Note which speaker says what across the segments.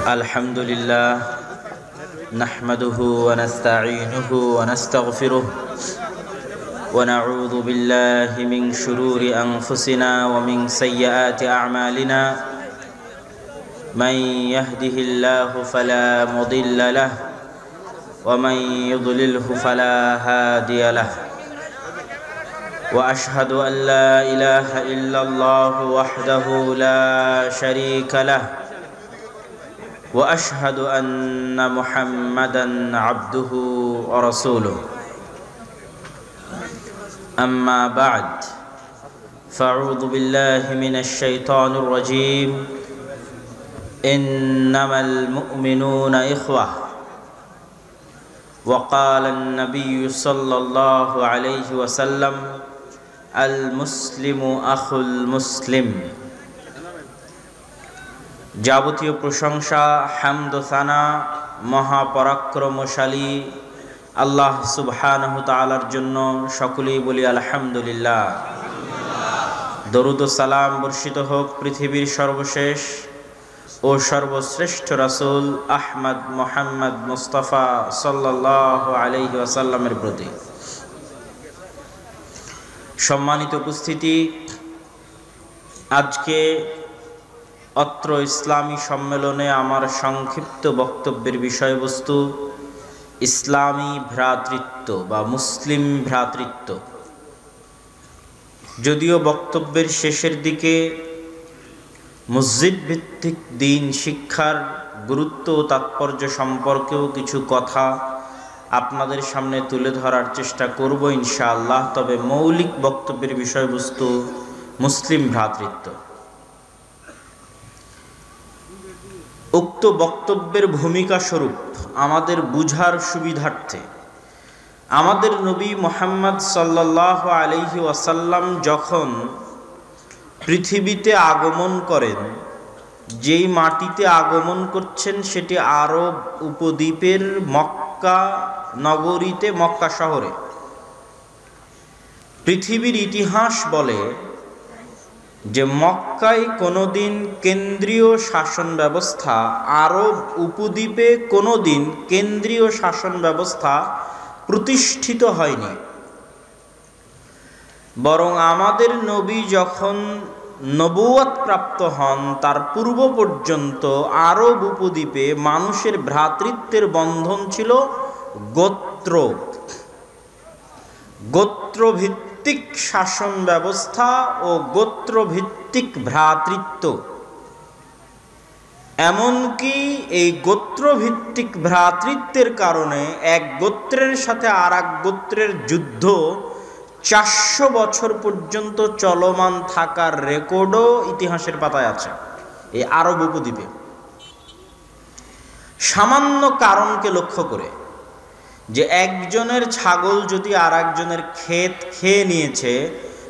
Speaker 1: الحمد لله نحمده ونستعينه ونستغفره ونعوذ بالله من شرور أنفسنا ومن سيئات أعمالنا من يهده الله فلا مضل له ومن يضلله فلا هادي له وأشهد أن لا إله إلا الله وحده لا شريك له وأشهد أن محمدًا عبده ورسوله أما بعد فأعوذ بالله من الشيطان الرجيم إنما المؤمنون إخوة وقال النبي صلى الله عليه وسلم المسلم أخو المسلم যাবতীয় প্রশংসা হামদ ও সানা মহাপরাক্রমশালী আল্লাহ সুবহানাহু তাআলার জন্য সকলেই বলি আলহামদুলিল্লাহ। দরুদ ও সালাম বর্ষিত হোক পৃথিবীর সর্বশেষ ও সর্বশ্রেষ্ঠ রাসূল আহমদ মুহাম্মদ মুস্তাফা সাল্লাল্লাহু আলাইহি ওয়াসাল্লামের প্রতি। সম্মানিত উপস্থিতি, আজকে অত্র ইসলামী সম্মেলনে আমার সংক্ষিপ্ত বক্তব্যের বিষয়বস্তু ইসলামী ভ্রাতৃত্ব বা মুসলিম ভ্রাতৃত্ব। যদিও বক্তব্যের শেষের দিকে মসজিদ ভিত্তিক দ্বীন শিক্ষার গুরুত্ব ও তাৎপর্য সম্পর্কেও কিছু কথা আপনাদের সামনে তুলে ধরার চেষ্টা করব ইনশাআল্লাহ, তবে মৌলিক বক্তব্যের বিষয়বস্তু মুসলিম ভ্রাতৃত্ব। উক্ত বক্তব্যের ভূমিকা স্বরূপ আমাদের বুঝার সুবিধার্থে আমাদের নবী মুহাম্মদ সাল্লাল্লাহু আলাইহি ওয়াসাল্লাম যখন পৃথিবীতে আগমন করেন, যেই মাটিতে আগমন করছেন সেটি আরব উপদ্বীপের মক্কা নগরীতে, মক্কা শহরে। পৃথিবীর ইতিহাস বলে যে মক্কায় কোনোদিন কেন্দ্রীয় শাসন ব্যবস্থা, আরব উপদ্বীপে কোনোদিন কেন্দ্রীয় শাসন ব্যবস্থা প্রতিষ্ঠিত হয়নি, বরং আমাদের নবী যখন নবুয়ত প্রাপ্ত হন তার পূর্ব পর্যন্ত আরব উপদ্বীপে মানুষের ভ্রাতৃত্বের বন্ধন ছিল গোত্রভিত্তিক শাসন ব্যবস্থা ও গোত্রভিত্তিক ভ্রাতৃত্ব। এমনকি এই গোত্রভিত্তিক ভ্রাতৃত্বের কারণে এক গোত্রের সাথে আর এক গোত্রের যুদ্ধ 400 বছর পর্যন্ত চলমান থাকার রেকর্ডও ইতিহাসের পাতায় আছে এই আরব উপদ্বীপে। সামান্য কারণকে লক্ষ্য করে, যে একজনের ছাগল যদি আর একজনের ক্ষেত খেয়ে নিয়েছে,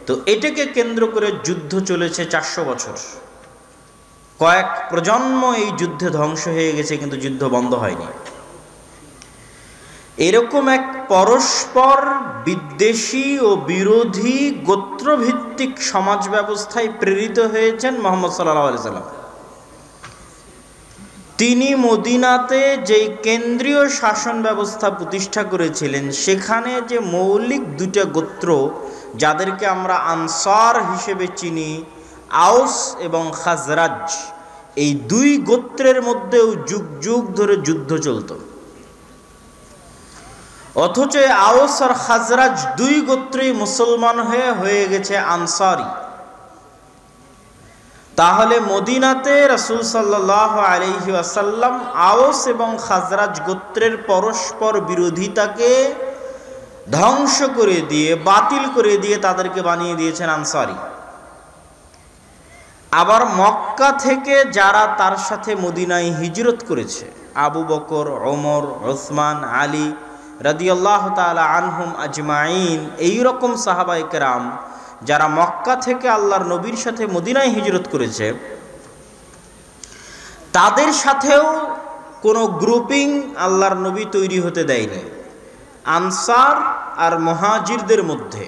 Speaker 1: তো এটাকে কেন্দ্র করে যুদ্ধ চলেছে 400 বছর। কয়েক প্রজন্ম এই যুদ্ধে ধ্বংস হয়ে গেছে, কিন্তু যুদ্ধ বন্ধ হয়নি। এরকম এক পরস্পর বিদ্বেষী ও বিরোধী গোত্রভিত্তিক সমাজ ব্যবস্থায় প্রেরিত হয়েছেন মুহাম্মদ সাল্লাল্লাহু আলাইহি ওয়াসাল্লাম। তিনি মদিনাতে যেই কেন্দ্রীয় শাসন ব্যবস্থা প্রতিষ্ঠা করেছিলেন, সেখানে যে মৌলিক দুটা গোত্র যাদেরকে আমরা আনসার হিসেবে চিনি, আউস এবং খাজরাজ, এই দুই গোত্রের মধ্যেও যুগ যুগ ধরে যুদ্ধ চলত। অথচ আউস আর খাজরাজ দুই গোত্রই মুসলমান হয়ে গেছে আনসারি। তাহলে মদিনাতে রাসূল সাল্লাল্লাহু আলাইহি ওয়াসাল্লাম আউস এবং খাজরাজ গোত্রের পরস্পর বিরোধিতাকে ধ্বংস করে দিয়ে, বাতিল করে দিয়ে তাদেরকে বানিয়ে দিয়েছেন আনসারি। আবার মক্কা থেকে যারা তার সাথে মদিনায় হিজরত করেছে, আবু বকর, ওমর, উসমান, আলী রাদিয়াল্লাহু তাআলা আনহুম আজমাইন, এইরকম সাহাবায়ে কেরাম যারা মক্কা থেকে আল্লাহর নবীর সাথে মদিনায় হিজরত করেছে, তাদের সাথেও কোনো গ্রুপিং আল্লাহর নবী তৈরি হতে দেয়নি। আনসার আর মুহাজিরদের মধ্যে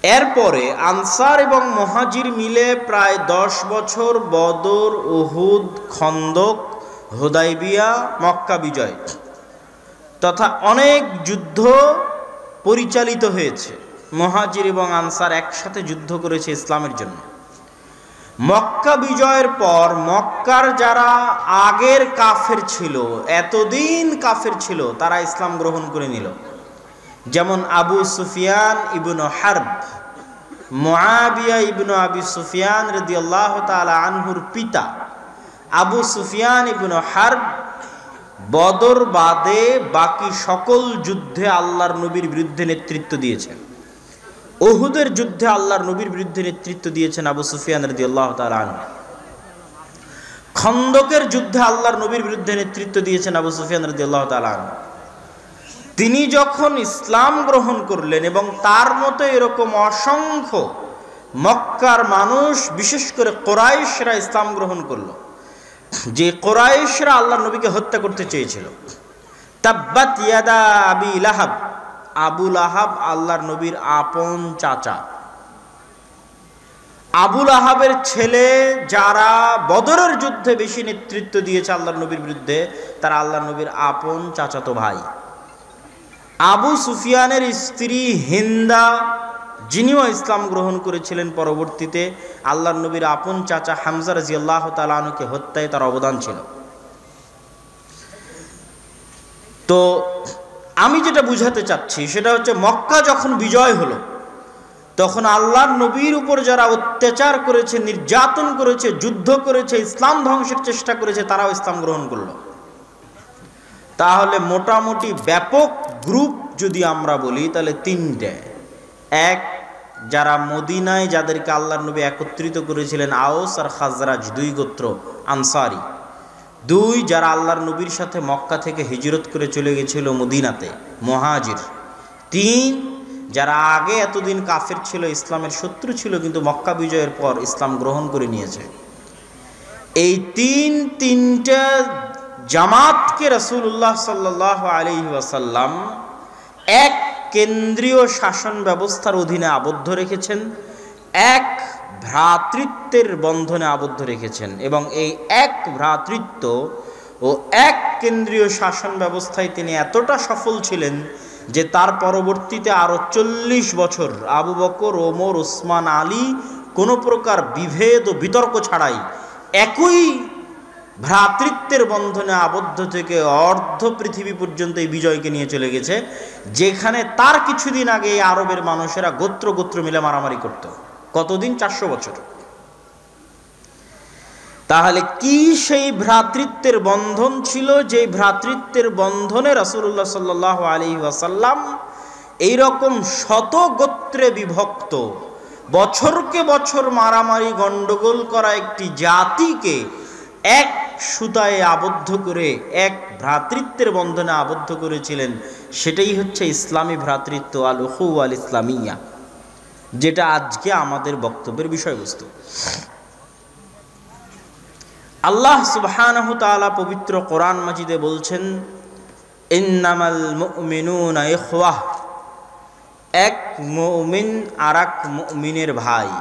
Speaker 1: এরপরে আনসার এবং মুহাজির মিলে প্রায় 10 বছর বদর, উহুদ, খন্দক, হুদাইবিয়া, মক্কা বিজয় তথা অনেক যুদ্ধ পরিচালিত হয়েছে। মুহাজির এবং আনসার একসাথে যুদ্ধ করেছে ইসলামের জন্য। মক্কা বিজয়ের পর মক্কার যারা আগের কাফের ছিল, এতদিন কাফের ছিল, তারা ইসলাম গ্রহণ করে নিল। যেমন আবু সুফিয়ান ইবনু হারব, মুআবিয়া ইবনু আবি সুফিয়ান রাদিয়াল্লাহু তাআলা আনহুর পিতা আবু সুফিয়ান ইবনু হারব বদর বাদে বাকি সকল যুদ্ধে আল্লাহর নবীর বিরুদ্ধে নেতৃত্ব দিয়েছেন। উহুদের যুদ্ধে আল্লাহর নবীর বিরুদ্ধে নেতৃত্ব দিয়েছেন আবু সুফিয়ান রাদিয়াল্লাহু তাআলা আনহু। খন্দকের যুদ্ধে আল্লাহর নবীর বিরুদ্ধে নেতৃত্ব দিয়েছেন আবু সুফিয়ান রাদিয়াল্লাহু তাআলা আনহু। তিনি যখন ইসলাম গ্রহণ করলেন এবং তার মতো এরকম অসংখ্য মক্কার মানুষ, বিশেষ করে কুরাইশরা ইসলাম গ্রহণ করলো, যে কুরাইশরা আল্লাহর নবীকে হত্যা করতে চেয়েছিল। তাব্বাত ইয়াদা আবি লাহাব, আবু লাহাব আল্লাহর নবীর আপন চাচা। আবু লাহাবের ছেলে যারা বদরের যুদ্ধে বেশি নেতৃত্ব দিয়েছে আল্লাহর নবীর বিরুদ্ধে, তারা আল্লাহর নবীর আপন চাচাতো ভাই। আবু সুফিয়ানের স্ত্রী হিন্দা, যিনিও ইসলাম গ্রহণ করেছিলেন পরবর্তীতে, আল্লাহর নবীর আপন চাচা হামজা রাদিয়াল্লাহু তাআলা আনহুকে হত্যায় তার অবদান ছিল। তো আমি যেটা বুঝাতে চাচ্ছি সেটা হচ্ছে, মক্কা যখন বিজয় হলো তখন আল্লাহর নবীর উপর যারা অত্যাচার করেছে, নির্যাতন করেছে, যুদ্ধ করেছে, ইসলাম ধ্বংসের চেষ্টা করেছে, তারাও ইসলাম গ্রহণ করলো। তাহলে মোটামুটি ব্যাপক গ্রুপ যদি আমরা বলি তাহলে তিনটে। এক, যারা মদিনায় যাদেরকে আল্লাহর নবী একত্রিত করেছিলেন, আওস আর খাজরাজ, 2 গোত্র আনসারি। 2, যারা আল্লাহর নবীর সাথে মক্কা থেকে হিজরত করে চলে গেছিল মদিনাতে, মুহাজির। 3, যারা আগে এতদিন কাফের ছিল, ইসলামের শত্রু ছিল, কিন্তু মক্কা বিজয়ের পর ইসলাম গ্রহণ করে নিয়েছে। এই তিনটা জামাতকে রাসূলুল্লাহ সাল্লাল্লাহু আলাইহি ওয়াসাল্লাম এক কেন্দ্রীয় শাসন ব্যবস্থার অধীনে আবদ্ধ রেখেছেন, এক ভ্রাতৃত্বের বন্ধনে আবদ্ধ রেখেছেন। এবং এই এক ভ্রাতৃত্ব ও এক কেন্দ্রীয় শাসন ব্যবস্থায় তিনি এতটা সফল ছিলেন যে তার পরবর্তীতে আরো 40 বছর আবু বকর, ওমর, উসমান, আলী কোনো প্রকার বিভেদ ও বিতর্ক ছাড়াই একই ভ্রাতৃত্বের বন্ধনে আবদ্ধ থেকে অর্ধ পৃথিবী পর্যন্ত এই বিজয়কে নিয়ে চলে গেছে, যেখানে তার কিছুদিন আগে এই আরবের মানুষেরা গোত্র গোত্র মিলে মারামারি করত। কতদিন? 400 বছর। তাহলে কি সেই ভ্রাতৃত্বের বন্ধন ছিল, যে ভ্রাতৃত্বের বন্ধনে রাসূলুল্লাহ সাল্লাল্লাহু আলাইহি ওয়াসাল্লাম এইরকম শত গোত্রে বিভক্ত, বছরকে বছর মারামারি গন্ডগোল করা একটি জাতিকে এক সুতায় আবদ্ধ করে, এক ভ্রাতৃত্বের বন্ধনে আবদ্ধ করেছিলেন। সেটাই হচ্ছে ইসলামী ভ্রাতৃত্ব, আল উখুওয়া আল ইসলামিয়া, যেটা আজকে আমাদের বক্তব্যের বিষয়বস্তু। আল্লাহ সুবহানাহু তাআলা পবিত্র কোরআন মাজিদে বলছেন, ইন্নামাল মুমিনুনা ইখওয়াহ, এক মুমিন আরেক মুমিনের ভাই।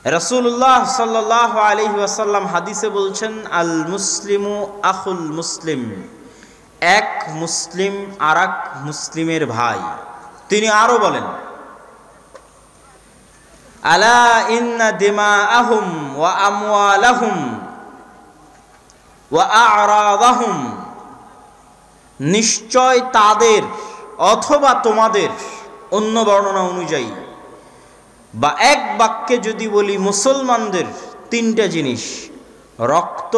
Speaker 1: রাসূলুল্লাহ সাল্লাল্লাহু আলাইহি ওয়াসাল্লাম হাদিসে বলছেন, আল মুসলিমু আখুল মুসলিম, এক মুসলিম আরেক মুসলিমের ভাই। তিনি আরো বলেন, আলা ইন্না দিমাআহুম ওয়া আমওয়ালাহুম ওয়া আ'রাদাহুম, নিশ্চয় তাদের অথবা তোমাদের, অন্য বর্ণনা অনুযায়ী বা এক বাক্যে যদি বলি মুসলমানদের 3টা জিনিস, রক্ত,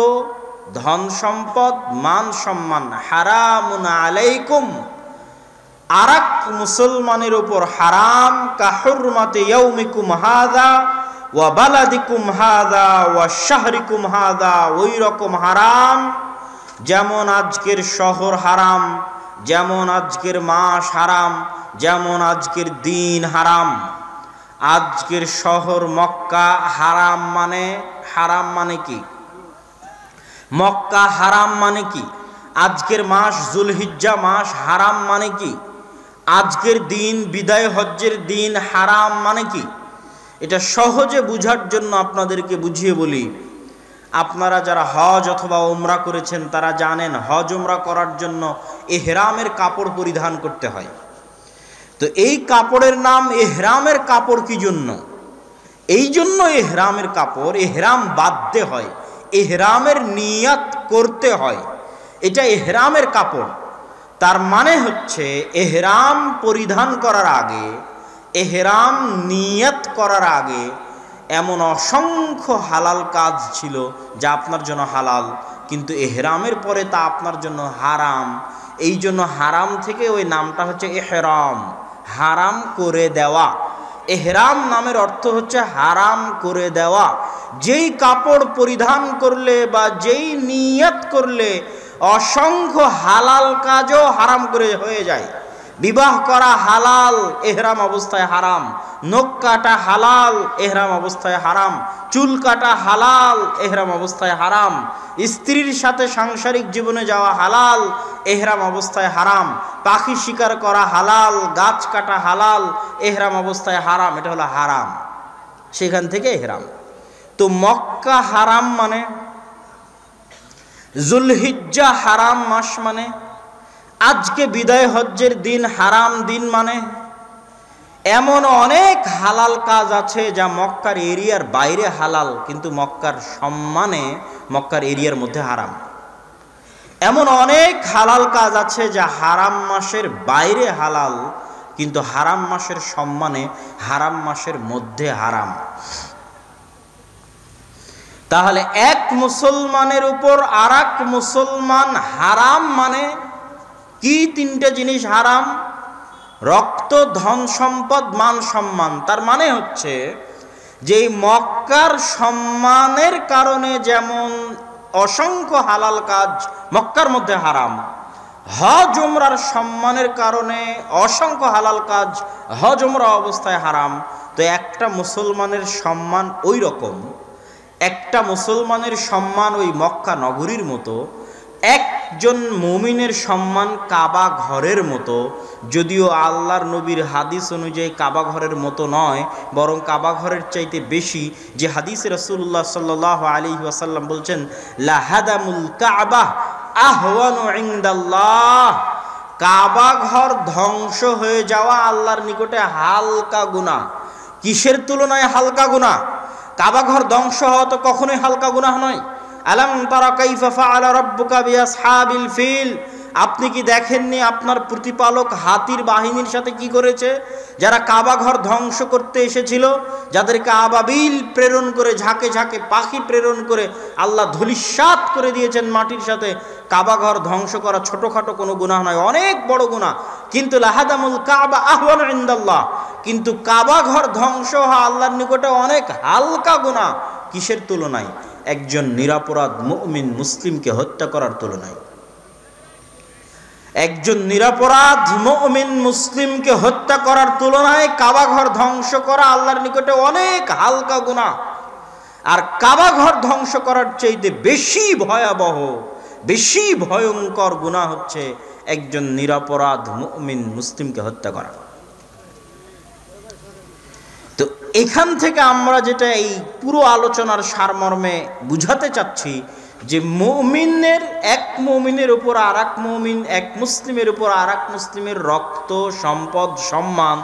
Speaker 1: ধন সম্পদ, মান সম্মান, হারামুন আলাইকুম, আরেক মুসলমানের উপর হারাম, কাহুরমাতে ইয়াউমিকুম হাযা ওয়া বালাদিকুম হাযা ওয়া শাহরিকুম হাযা, ওই রকম হারাম যেমন আজকের শহর হারাম, যেমন আজকের মাস হারাম, যেমন আজকের দিন হারাম। আজকের শহর মক্কা হারাম মানে কি? মক্কা হারাম মানে কি? আজকের মাস জুলহিজ্জা মাস হারাম মানে কি? আজকের দিন বিদায় হজ্জের দিন হারাম মানে কি, এটা সহজে বুঝার জন্য আপনাদেরকে বুঝিয়ে বলি। আপনারা যারা হজ অথবা ওমরা করেছেন তারা জানেন হজ ওমরা করার জন্য ইহরামের কাপড় পরিধান করতে হয়। তো এই কাপড়ের নাম ইহরামের কাপড় কি জন্য? এই জন্য ইহরামের কাপড়, ইহরাম বাঁধতে হয়, ইহরামের নিয়াত করতে হয়, এটা ইহরামের কাপড়। তার মানে হচ্ছে ইহরাম পরিধান করার আগে, ইহরাম নিয়াত করার আগে এমন অসংখ্য হালাল কাজ ছিল যা আপনার জন্য হালাল, কিন্তু ইহরামের পরে তা আপনার জন্য হারাম। এই জন্য হারাম থেকে ওই নামটা হচ্ছে ইহরাম, হারাম করে দেওয়া। ইহরাম নামের অর্থ হচ্ছে হারাম করে দেওয়া। যেই কাপড় পরিধান করলে বা যেই নিয়ত করলে অসংখ্য হালাল কাজও হারাম করে হয়ে যায়। বিবাহ করা হালাল, ইহরাম অবস্থায় হারাম। নখ কাটা হালাল, ইহরাম অবস্থায় হারাম। চুল কাটা হালাল, ইহরাম অবস্থায় হারাম। স্ত্রীর সাথে সাংসারিক জীবনে যাওয়া হালাল, ইহরাম অবস্থায় হারাম। পাখি শিকার করা হালাল, গাছ কাটা হালাল, ইহরাম অবস্থায় হারাম। এটা হলো হারাম, সেখান থেকে ইহরাম। তো মক্কা হারাম মানে, জুলহিজ্জা হারাম মাস মানে, আজকে বিদায় হজ্জের দিন হারাম দিন মানে, এমন অনেক হালাল কাজ আছে যা মক্কার এরিয়ার বাইরে হালাল, কিন্তু মক্কার সম্মানে মক্কার এরিয়ার মধ্যে হারাম। এমন অনেক হালাল কাজ আছে যা হারাম মাসের বাইরে হালাল, কিন্তু হারাম মাসের সম্মানে হারাম মাসের মধ্যে হারাম। তাহলে এক মুসলমানের উপর আর এক মুসলমান হারাম মানে কি? তিনটে জিনিস হারাম: রক্ত, ধন সম্পদ, মান সম্মান। তার মানে হচ্ছে যে মক্কার সম্মানের কারণে যেমন অসংখ্য হালাল কাজ মক্কার মধ্যে হারাম, হজ উমরার সম্মানের কারণে অসংখ্য হালাল কাজ হজ উমরা অবস্থায় হারাম। তো একটা মুসলমানের সম্মান ওই রকম, একটা মুসলমানের সম্মান ওই মক্কা নগরীর মতো, একজন মুমিনের সম্মান কাবা ঘরের মতো। যদিও আল্লাহর নবীর হাদিস অনুযায়ী কাবা ঘরের মতো নয়, বরং কাবা ঘরের চাইতে বেশি। যে হাদিসে রাসূলুল্লাহ সাল্লাল্লাহু আলাইহি ওয়াসাল্লাম বলছেন, লাহাদামুল কাবা আহওয়ানু ইনদাল্লাহ, কাবা ঘর ধ্বংস হয়ে যাওয়া আল্লাহর নিকটে হালকা গুনাহ। কিসের তুলনায় হালকা গুনাহ? কাবা ঘর ধ্বংস হওয়া তো কখনোই হালকা গুনাহ নয়। আলাম তারা কাইফা ফাআলা রাব্বুকা বিআসহাবিল ফিল, আপনি কি দেখেননি আপনার প্রতিপালক হাতির বাহিনীর সাথে কি করেছে? যারা কাবা ঘর ধ্বংস করতে এসেছিল, যাদেরকে আবাবিল প্রেরণ করে, ঝাঁকে ঝাঁকে পাখি প্রেরণ করে আল্লাহ ধূলিসাৎ করে দিয়েছেন মাটির সাথে। কাবা ঘর ধ্বংস করা ছোটখাটো কোনো গুনাহ নয়, অনেক বড় গুনাহ। কিন্তু লাহাদামুল কাবা আহওয়ানু ইনদাল্লাহ, কিন্তু কাবা ঘর ধ্বংস হওয়া আল্লাহর নিকটে অনেক হালকা গুনাহ। কিসের তুলনায়? একজন নিরপরাধ মুমিন মুসলিমকে হত্যা করার তুলনায়। একজন নিরপরাধ মুমিন মুসলিমকে হত্যা করার তুলনায় কাবা ঘর ধ্বংস করা আল্লাহর নিকটে অনেক হালকা গুনাহ। আর কাবা ঘর ধ্বংস করার চাইতে বেশি ভয়াবহ, বেশি ভয়ঙ্কর গুনাহ হচ্ছে একজন নিরপরাধ মুমিন মুসলিমকে হত্যা করা। তো এখান থেকে আমরা যেটা এই পুরো আলোচনার সারমর্মে বুঝাতে চাচ্ছি, যে মুমিনের, এক মুমিনের উপর আর এক মুমিন, এক মুসলিমের উপর আর এক মুসলিমের রক্ত, সম্পদ, সম্মান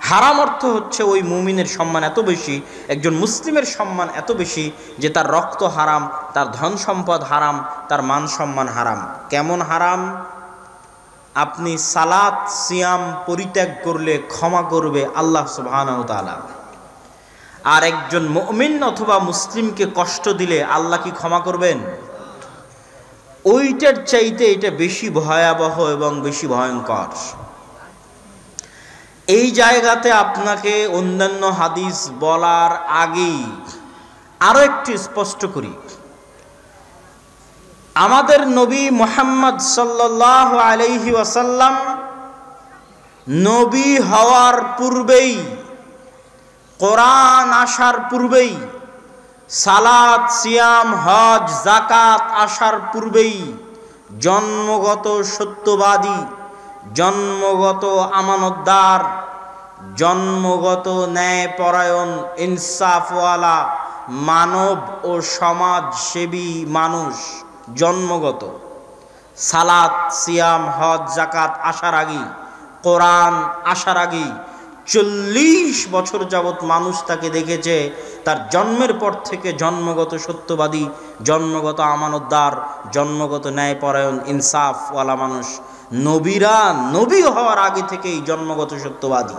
Speaker 1: হারাম। অর্থ হচ্ছে ওই মুমিনের সম্মান এত বেশি, একজন মুসলিমের সম্মান এত বেশি যে তার রক্ত হারাম, তার ধন সম্পদ হারাম, তার মান সম্মান হারাম। কেমন হারাম? আপনি সালাত সিয়াম পরিত্যাগ করলে ক্ষমা করবে আল্লাহ সুবহানাহু ওয়া তাআলা। আর একজন মুমিন অথবা মুসলিমকে কষ্ট দিলে আল্লাহ কি ক্ষমা করবেন? ওইটার চাইতে এটা বেশি ভয়াবহ এবং বেশি ভয়ঙ্কর। এই জায়গাতে আপনাকে অন্যান্য হাদিস বলার আগেই আরো একটু স্পষ্ট করি, আমাদের নবী মুহাম্মদ সাল্লাল্লাহু আলাইহি ওয়াসাল্লাম নবী হওয়ার পূর্বেই, কোরআন আসার পূর্বেই, সালাত সিয়াম হজ জাকাত আসার পূর্বেই জন্মগত সত্যবাদী, জন্মগত আমানতদার, জন্মগত ন্যায়পরায়ণ, ইনসাফওয়ালা, মানব ও সমাজসেবী মানুষ জন্মগত। সালাত, সিয়াম, হজ, জাকাত আসার আগেই, কোরআন আসার আগেই 40 বছর যাবৎ মানুষ তাকে দেখেছে। তার জন্মের পর থেকে জন্মগত সত্যবাদী, জন্মগত আমানতদার, জন্মগত ন্যায়পরায়ণ, ইনসাফওয়ালা মানুষ। নবীরা নবী হওয়ার আগে থেকেই জন্মগত সত্যবাদী,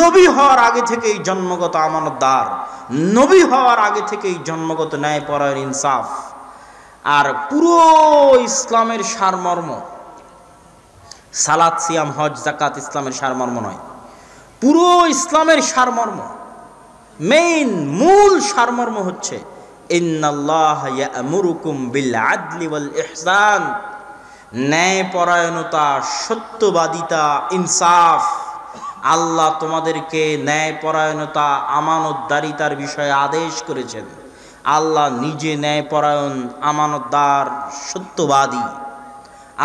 Speaker 1: নবী হওয়ার আগে থেকেই জন্মগত আমানতদার, নবী হওয়ার আগে থেকেই জন্মগত ন্যায়পরায়ণ, ইনসাফ। আর পুরো ইসলামের সারমর্ম, সালাত, সিয়াম, হজ, জাকাত ইসলামের সারমর্ম নয়, পুরো ইসলামের সারমর্ম, মেইন মূল সারমর্ম হচ্ছে ইন্নাল্লাহা ইয়া'মুরুকুম বিল আদলি ওয়াল ইহসান, ন্যায়পরায়ণতা, সত্যবাদিতা, ইনসাফ। আল্লাহ তোমাদেরকে ন্যায়পরায়ণতা, আমানতদারিতার বিষয়ে আদেশ করেছেন। আল্লাহ নিজে ন্যায়পরায়ণ, আমানতদার, সত্যবাদী।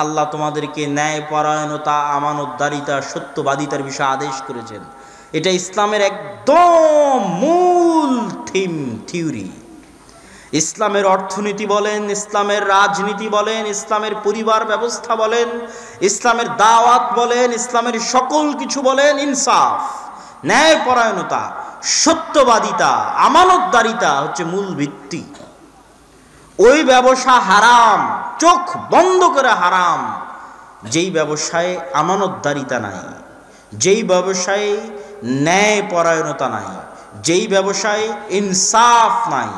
Speaker 1: আল্লাহ তোমাদেরকে ন্যায়পরায়ণতা, আমানতদারিতা, সত্যবাদিতার বিষয়ে আদেশ করেছেন। এটা ইসলামের একদম মূল থিওরি। ইসলামের অর্থনীতি বলেন, ইসলামের রাজনীতি বলেন, ইসলামের পরিবার ব্যবস্থা বলেন, ইসলামের দাওয়াত বলেন, ইসলামের সকল কিছু বলেন, ইনসাফ, ন্যায়পরায়ণতা, সত্যবাদিতা, আমানতদারিতা হচ্ছে মূল ভিত্তি। ওই ব্যবসা হারাম, চোখ বন্ধ করে হারাম যেই ব্যবসায় আমানতদারিতা নাই, যেই ব্যবসায় ন্যায়পরায়ণতা নাই, যেই ব্যবসায় ইনসাফ নাই।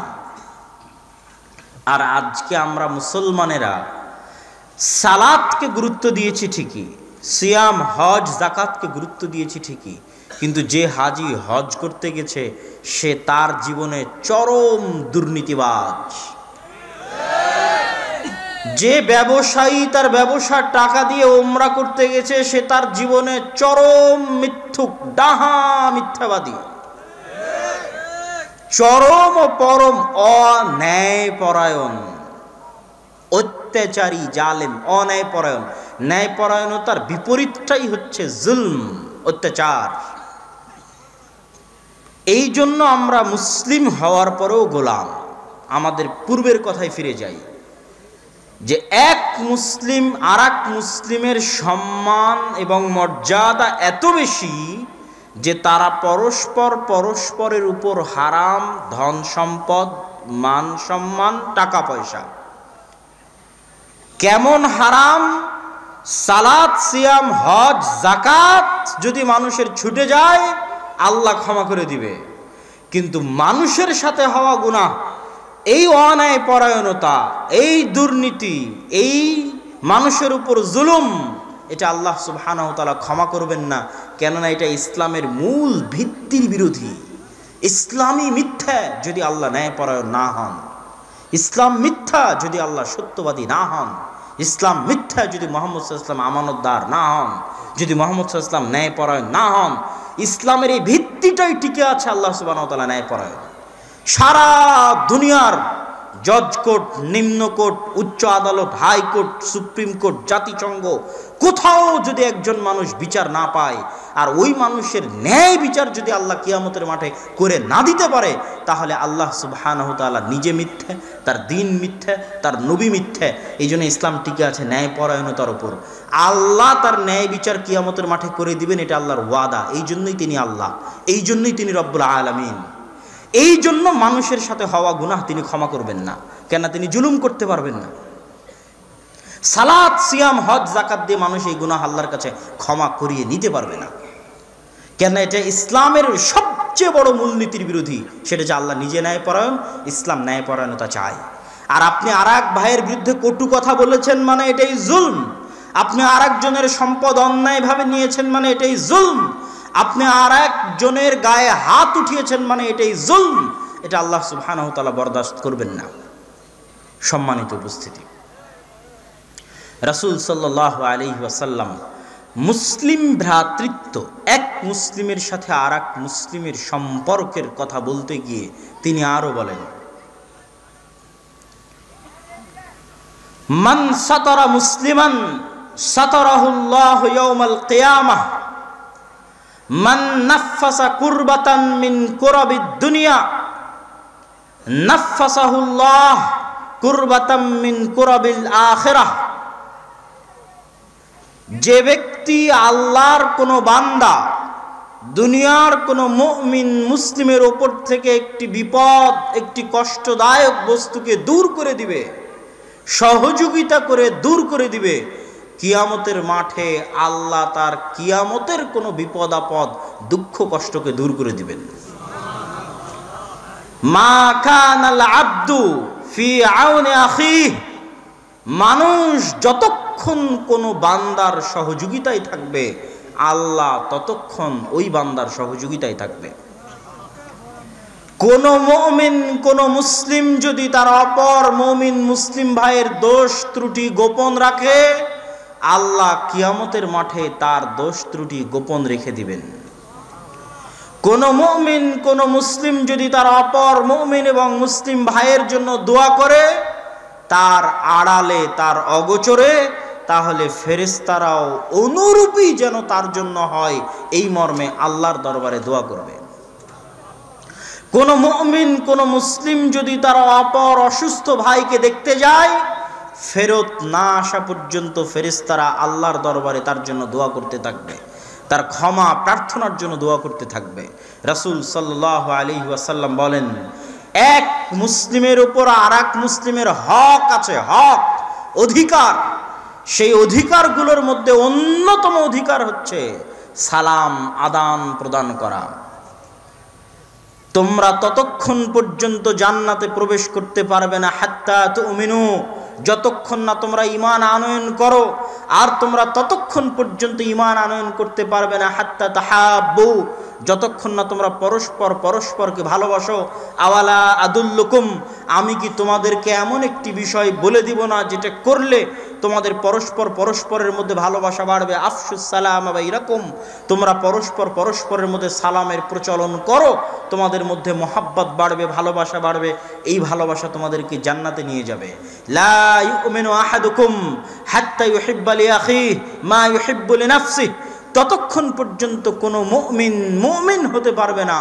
Speaker 1: আর আজকে আমরা মুসলমানেরা সালাতকে গুরুত্ব দিয়েছি ঠিকই, সিয়াম, হজ, জাকাতকে গুরুত্ব দিয়েছি ঠিকই, কিন্তু যে হাজি হজ করতে গেছে সে তার জীবনে চরম দুর্নীতিবাজ। যে ব্যবসায়ী তার ব্যবসার টাকা দিয়ে উমরা করতে গেছে সে তার জীবনে চরম মিথ্যুক, ডাহা মিথ্যাবাদী, চরম ও পরম অন্যায়পরায়ণ, অত্যাচারী, জালেম, অন্যায়পরায়ণ। ন্যায়পরায়ণতার বিপরীতটাই হচ্ছে জুলম, অত্যাচার। এই জন্য আমরা মুসলিম হওয়ার পরেও গোলাম। আমাদের পূর্বের কথায় ফিরে যাই যে এক মুসলিম আর এক মুসলিমের সম্মান এবং মর্যাদা এত বেশি যে তারা পরস্পরের উপর হারাম ধন সম্পদ, মান সম্মান, টাকা পয়সা। কেমন হারাম? সালাত, সিয়াম, হজ, জাকাত যদি মানুষের ছুটে যায় আল্লাহ ক্ষমা করে দিবে, কিন্তু মানুষের সাথে হওয়া গুনাহ, এই অন্যায়পরায়ণতা, এই দুর্নীতি, এই মানুষের উপর জুলুম, এটা আল্লাহ সুবহানাহু ওয়া তাআলা ক্ষমা করবেন না। কেননা এটা ইসলামের মূল ভিত্তির বিরোধী। ইসলামী মিথ্যা যদি আল্লাহ ন্যায়পরায়ণ না হন, ইসলাম মিথ্যা যদি আল্লাহ সত্যবাদী না হন, ইসলাম মিথ্যা যদি মুহাম্মদ সাল্লাল্লাহু আলাইহি ওয়াসাল্লাম আমানতদার না হন, যদি মুহাম্মদ সাল্লাল্লাহু আলাইহি ওয়াসাল্লাম ন্যায়পরায়ণ না হন, ইসলামের এই ভিত্তিটাই টিকে আছে আল্লাহ সুবহানাহু ওয়া তাআলা ন্যায়পরায়ণ। সারা দুনিয়ার জজ কোর্ট, নিম্ন কোর্ট, উচ্চ আদালত, হাইকোর্ট, সুপ্রিম কোর্ট, জাতিসংঘ, কোথাও যদি একজন মানুষ বিচার না পায় আর ওই মানুষের ন্যায় বিচার যদি আল্লাহ কিয়ামতের মাঠে করে না দিতে পারে, তাহলে আল্লাহ সুবহানাহু ওয়া তাআলা নিজে মিথ্যে, তার দ্বীন মিথ্যে, তার নবী মিথ্যে। এই জন্য ইসলাম টিকে আছে ন্যায়পরায়ণতার উপর। আল্লাহ তার ন্যায় বিচার কিয়ামতের মাঠে করে দিবেন, এটা আল্লাহর ওয়াদা। এই জন্যই তিনি আল্লাহ, এই জন্যই তিনি রব্বুল আলামিন। এই জন্য মানুষের সাথে হওয়া গুনাহ তিনি ক্ষমা করবেন না, কেন তিনি জুলুম করতে পারবেন না। সালাত, সিয়াম, হজ, জাকাত দিয়ে মানুষ এই গুনাহ আল্লাহর কাছে ক্ষমা করিয়ে নিতে পারবে না, কেন এটা ইসলামের সবচেয়ে বড় মূলনীতির বিরোধী। সেটা যে আল্লাহ নিজে ন্যায়পরায়ণ, ইসলাম ন্যায়পরায়ণতা চায়। আর আপনি আর এক ভাইয়ের বিরুদ্ধে কটু কথা বলেছেন মানে এটাই জুলম। আপনি আর একজনের সম্পদ অন্যায়ভাবে নিয়েছেন মানে এটাই জুলম। আপনি আর একজনের গায়ে হাত উঠিয়েছেন মানে এটাই জুলম। এটা আল্লাহ সুবহানাহু ওয়া তাআলা বরদাস্ত করবেন না। সম্মানিত উপস্থিতি, রাসূল সাল্লাল্লাহু আলাইহি ওয়াসাল্লাম মুসলিম ভ্রাতৃত্ব, এক মুসলিমের সাথে আর এক মুসলিমের সম্পর্কের কথা বলতে গিয়ে তিনি আরো বলেন, মান সাতারা মুসলিমান সাতারাহুল্লাহু ইয়াওমাল কিয়ামাহ মান নাফাসা কুরবাতান মিন কুরাবিদ দুনিয়া নাফাসাহুল্লাহ কুরবাতাম মিন কুরাবিল আখিরাহ। যে ব্যক্তি আল্লাহর কোন বান্দা দুনিয়ার কোন মুমিন মুসলিমের উপর থেকে একটি বিপদ, একটি কষ্টদায়ক বস্তুকে দূর করে দিবে, সহযোগিতা করে দূর করে দিবে, কিয়ামতের মাঠে আল্লাহ তার কিয়ামতের কোনো বিপদ আপদ, দুঃখ কষ্টকে দূর করে দিবেন। মা কানাল আব্দু ফি আউনি আখিহি, মানুষ যতক্ষণ কোনো বান্দার সহযোগিতায় থাকবে আল্লাহ ততক্ষণ ওই বান্দার সহযোগিতায় থাকবে। কোন মুমিন, কোন মুসলিম যদি তার অপর মুমিন মুসলিম ভাইয়ের দোষ ত্রুটি গোপন রাখে, আল্লাহ কিয়ামতের মাঠে তার দোষ ত্রুটি গোপন রেখে দিবেন। কোন মুমিন, কোন মুসলিম যদি তার অপর মুমিন এবং মুসলিম ভাইয়ের জন্য দোয়া করে তার আড়ালে, তার অগোচরে, তাহলে ফেরেশতারাও অনুরূপী যেন তার জন্য হয় এই মর্মে আল্লাহর দরবারে দোয়া করবে। কোন মুমিন, কোন মুসলিম যদি তার অপর অসুস্থ ভাইকে দেখতে যায়, ফেরত না আসা পর্যন্ত ফেরেশতারা আল্লাহর দরবারে তার জন্য দোয়া করতে থাকবে, তার ক্ষমা প্রার্থনার জন্য দোয়া করতে থাকবে। রাসূল সাল্লাল্লাহু আলাইহি ওয়াসাল্লাম বলেন, এক মুসলিমের উপর আর এক মুসলিমের হক আছে, হক, অধিকার। সেই অধিকারগুলোর মধ্যে অন্যতম অধিকার হচ্ছে সালাম আদান প্রদান করা। তোমরা ততক্ষণ পর্যন্ত জান্নাতে প্রবেশ করতে পারবে না হাত্তা তুমিনু, যতক্ষণ না তোমরা ঈমান আনয়ন করো, আর তোমরা ততক্ষণ পর্যন্ত ঈমান আনয়ন করতে পারবে না হাত্তা তাহাব্বু, যতক্ষণ না তোমরা পরস্পরকে ভালোবাসো। আওয়ালা আদুল্লুকুম, আমি কি তোমাদেরকে এমন একটি বিষয় বলে দিব না যেটা করলে তোমাদের পরস্পরের মধ্যে ভালোবাসা বাড়বে। আফশুস সালাম বাইরাকুম, তোমরা পরস্পরের মধ্যে সালামের প্রচলন করো, তোমাদের মধ্যে মহাব্বত বাড়বে, ভালোবাসা বাড়বে, এই ভালোবাসা তোমাদেরকে জান্নাতে নিয়ে যাবে। লা ইউমিনু আহাদুকুম হাত্তা ইউহিব্বা লিআখিহি মা ইউহিব্বু লিনাফসিহি, ততক্ষণ পর্যন্ত কোনো মুমিন হতে পারবে না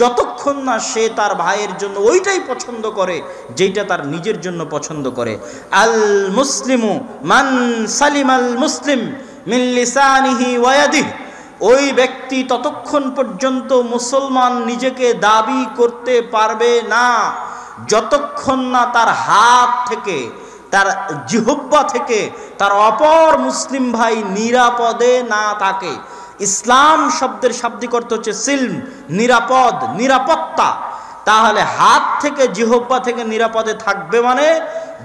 Speaker 1: যতক্ষণ না সে তার ভাইয়ের জন্য ওইটাই পছন্দ করে যেটা তার নিজের জন্য পছন্দ করে। আল মুসলিমু মান সালিমাল মুসলিম মিন লিসানিহি ওয়া ইয়াদিহি, ওই ব্যক্তি ততক্ষণ পর্যন্ত মুসলমান নিজেকে দাবি করতে পারবে না যতক্ষণ না তার হাত থেকে, তার জিহ্বা থেকে তার অপর মুসলিম ভাই নিরাপদে না থাকে। ইসলাম শব্দের শাব্দিক অর্থ হচ্ছে সিলম, নিরাপদ, নিরাপত্তা। তাহলে হাত থেকে জিহ্বা থেকে নিরাপদে থাকবে মানে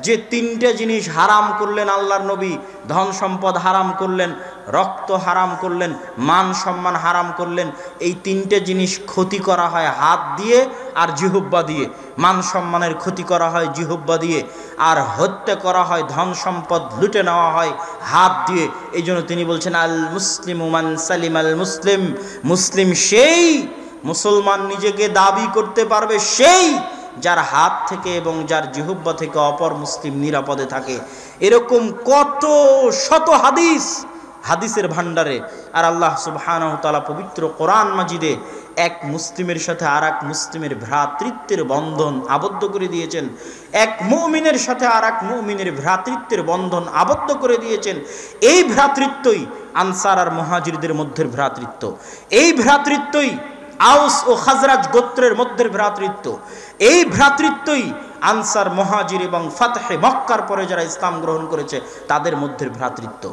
Speaker 1: যে তিনটে জিনিস হারাম করলেন আল্লাহর নবী, ধন সম্পদ হারাম করলেন, রক্ত হারাম করলেন, মান সম্মান হারাম করলেন, এই তিনটে জিনিস ক্ষতি করা হয় হাত দিয়ে আর জিহ্বা দিয়ে। মান সম্মানের ক্ষতি করা হয় জিহ্বা দিয়ে, আর হত্যা করা হয়, ধন সম্পদ লুটে নেওয়া হয় হাত দিয়ে। এই জন্য তিনি বলছেন আল মুসলিমু মান সালিমাল মুসলিম, মুসলিম সেই, মুসলমান নিজেকে দাবি করতে পারবে সেই যার হাত থেকে এবং যার জিহ্বা থেকে অপর মুসলিম নিরাপদে থাকে। এরকম কত শত হাদিসের ভান্ডারে। আর আল্লাহ সুবহানাহু ওয়া তাআলা পবিত্র কোরআন মাজিদে এক মুসলিমের সাথে আর এক মুসলিমের ভ্রাতৃত্বের বন্ধন আবদ্ধ করে দিয়েছেন, এক মুমিনের সাথে আর এক মুমিনের ভ্রাতৃত্বের বন্ধন আবদ্ধ করে দিয়েছেন। এই ভ্রাতৃত্বই আনসার আর মুহাজিরদের মধ্যে ভ্রাতৃত্ব, এই ভ্রাতৃত্বই আউস ও খাজরাজ গোত্রের মধ্যে ভ্রাতৃত্ব, এই ভ্রাতৃত্বই আনসার মুহাজির এবং ফাতহে মক্কার পরে যারা ইসলাম গ্রহণ করেছে তাদের মধ্যে ভ্রাতৃত্ব।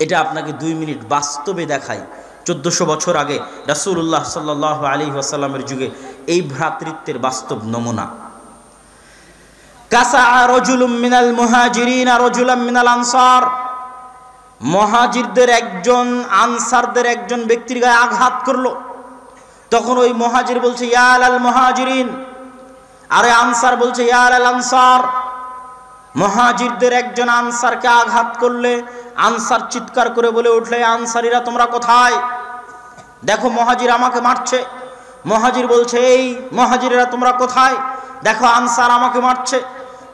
Speaker 1: এটা আপনাকে 2 মিনিট বাস্তবে দেখাই। 1400 বছর আগে রাসূলুল্লাহ সাল্লাল্লাহু আলাইহি ওয়াসাল্লামের যুগে এই ভ্রাতৃত্বের বাস্তব নমুনা। কাসা রাজুলুম মিনাল মুহাজিরিন রাজুলাম মিনাল আনসার, মুহাজিরদের একজন আনসারদের একজন ব্যক্তির গায়ে আঘাত করলো। তখন ওই মুহাজির বলছে ইয়া আলাল মুহাজিরিন, আরে আনসার বলছে ইয়া আলাল আনসার। মুহাজিরদের একজন আনসারকে আঘাত করলে আনসার চিৎকার করে বলে উঠলে আনসারীরা তোমরা কোথায়, দেখো মুহাজির আমাকে মারছে। মুহাজির বলছে এই মুহাজিরেরা তোমরা কোথায়, দেখো আনসার আমাকে মারছে।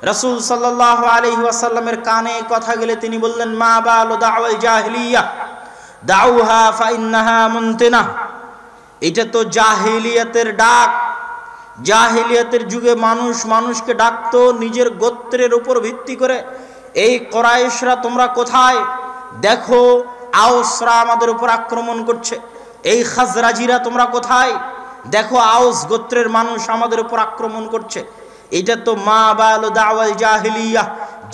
Speaker 1: রাসূল সাল্লাল্লাহু আলাইহি ওয়াসাল্লামের কানে কথা গেলে তিনি বললেন, মা বালু দাওয়াল জাহিলিয়া দাউহা ফাইন্নাহা মুনতিনা। এটা তো জাহিলিয়াতের ডাক। জাহিলিয়াতের যুগে মানুষ মানুষকে ডাকতো নিজের গোত্রের উপর ভিত্তি করে। এই কুরাইশরা তোমরা কোথায়? দেখো আউসরা আমাদের উপর আক্রমণ করছে। এই খাজরাজিরা তোমরা কোথায়? দেখো আউস গোত্রের মানুষ আমাদের উপর আক্রমণ করছে। এটা তো মা বালু দাওয়াল জাহিলিয়া,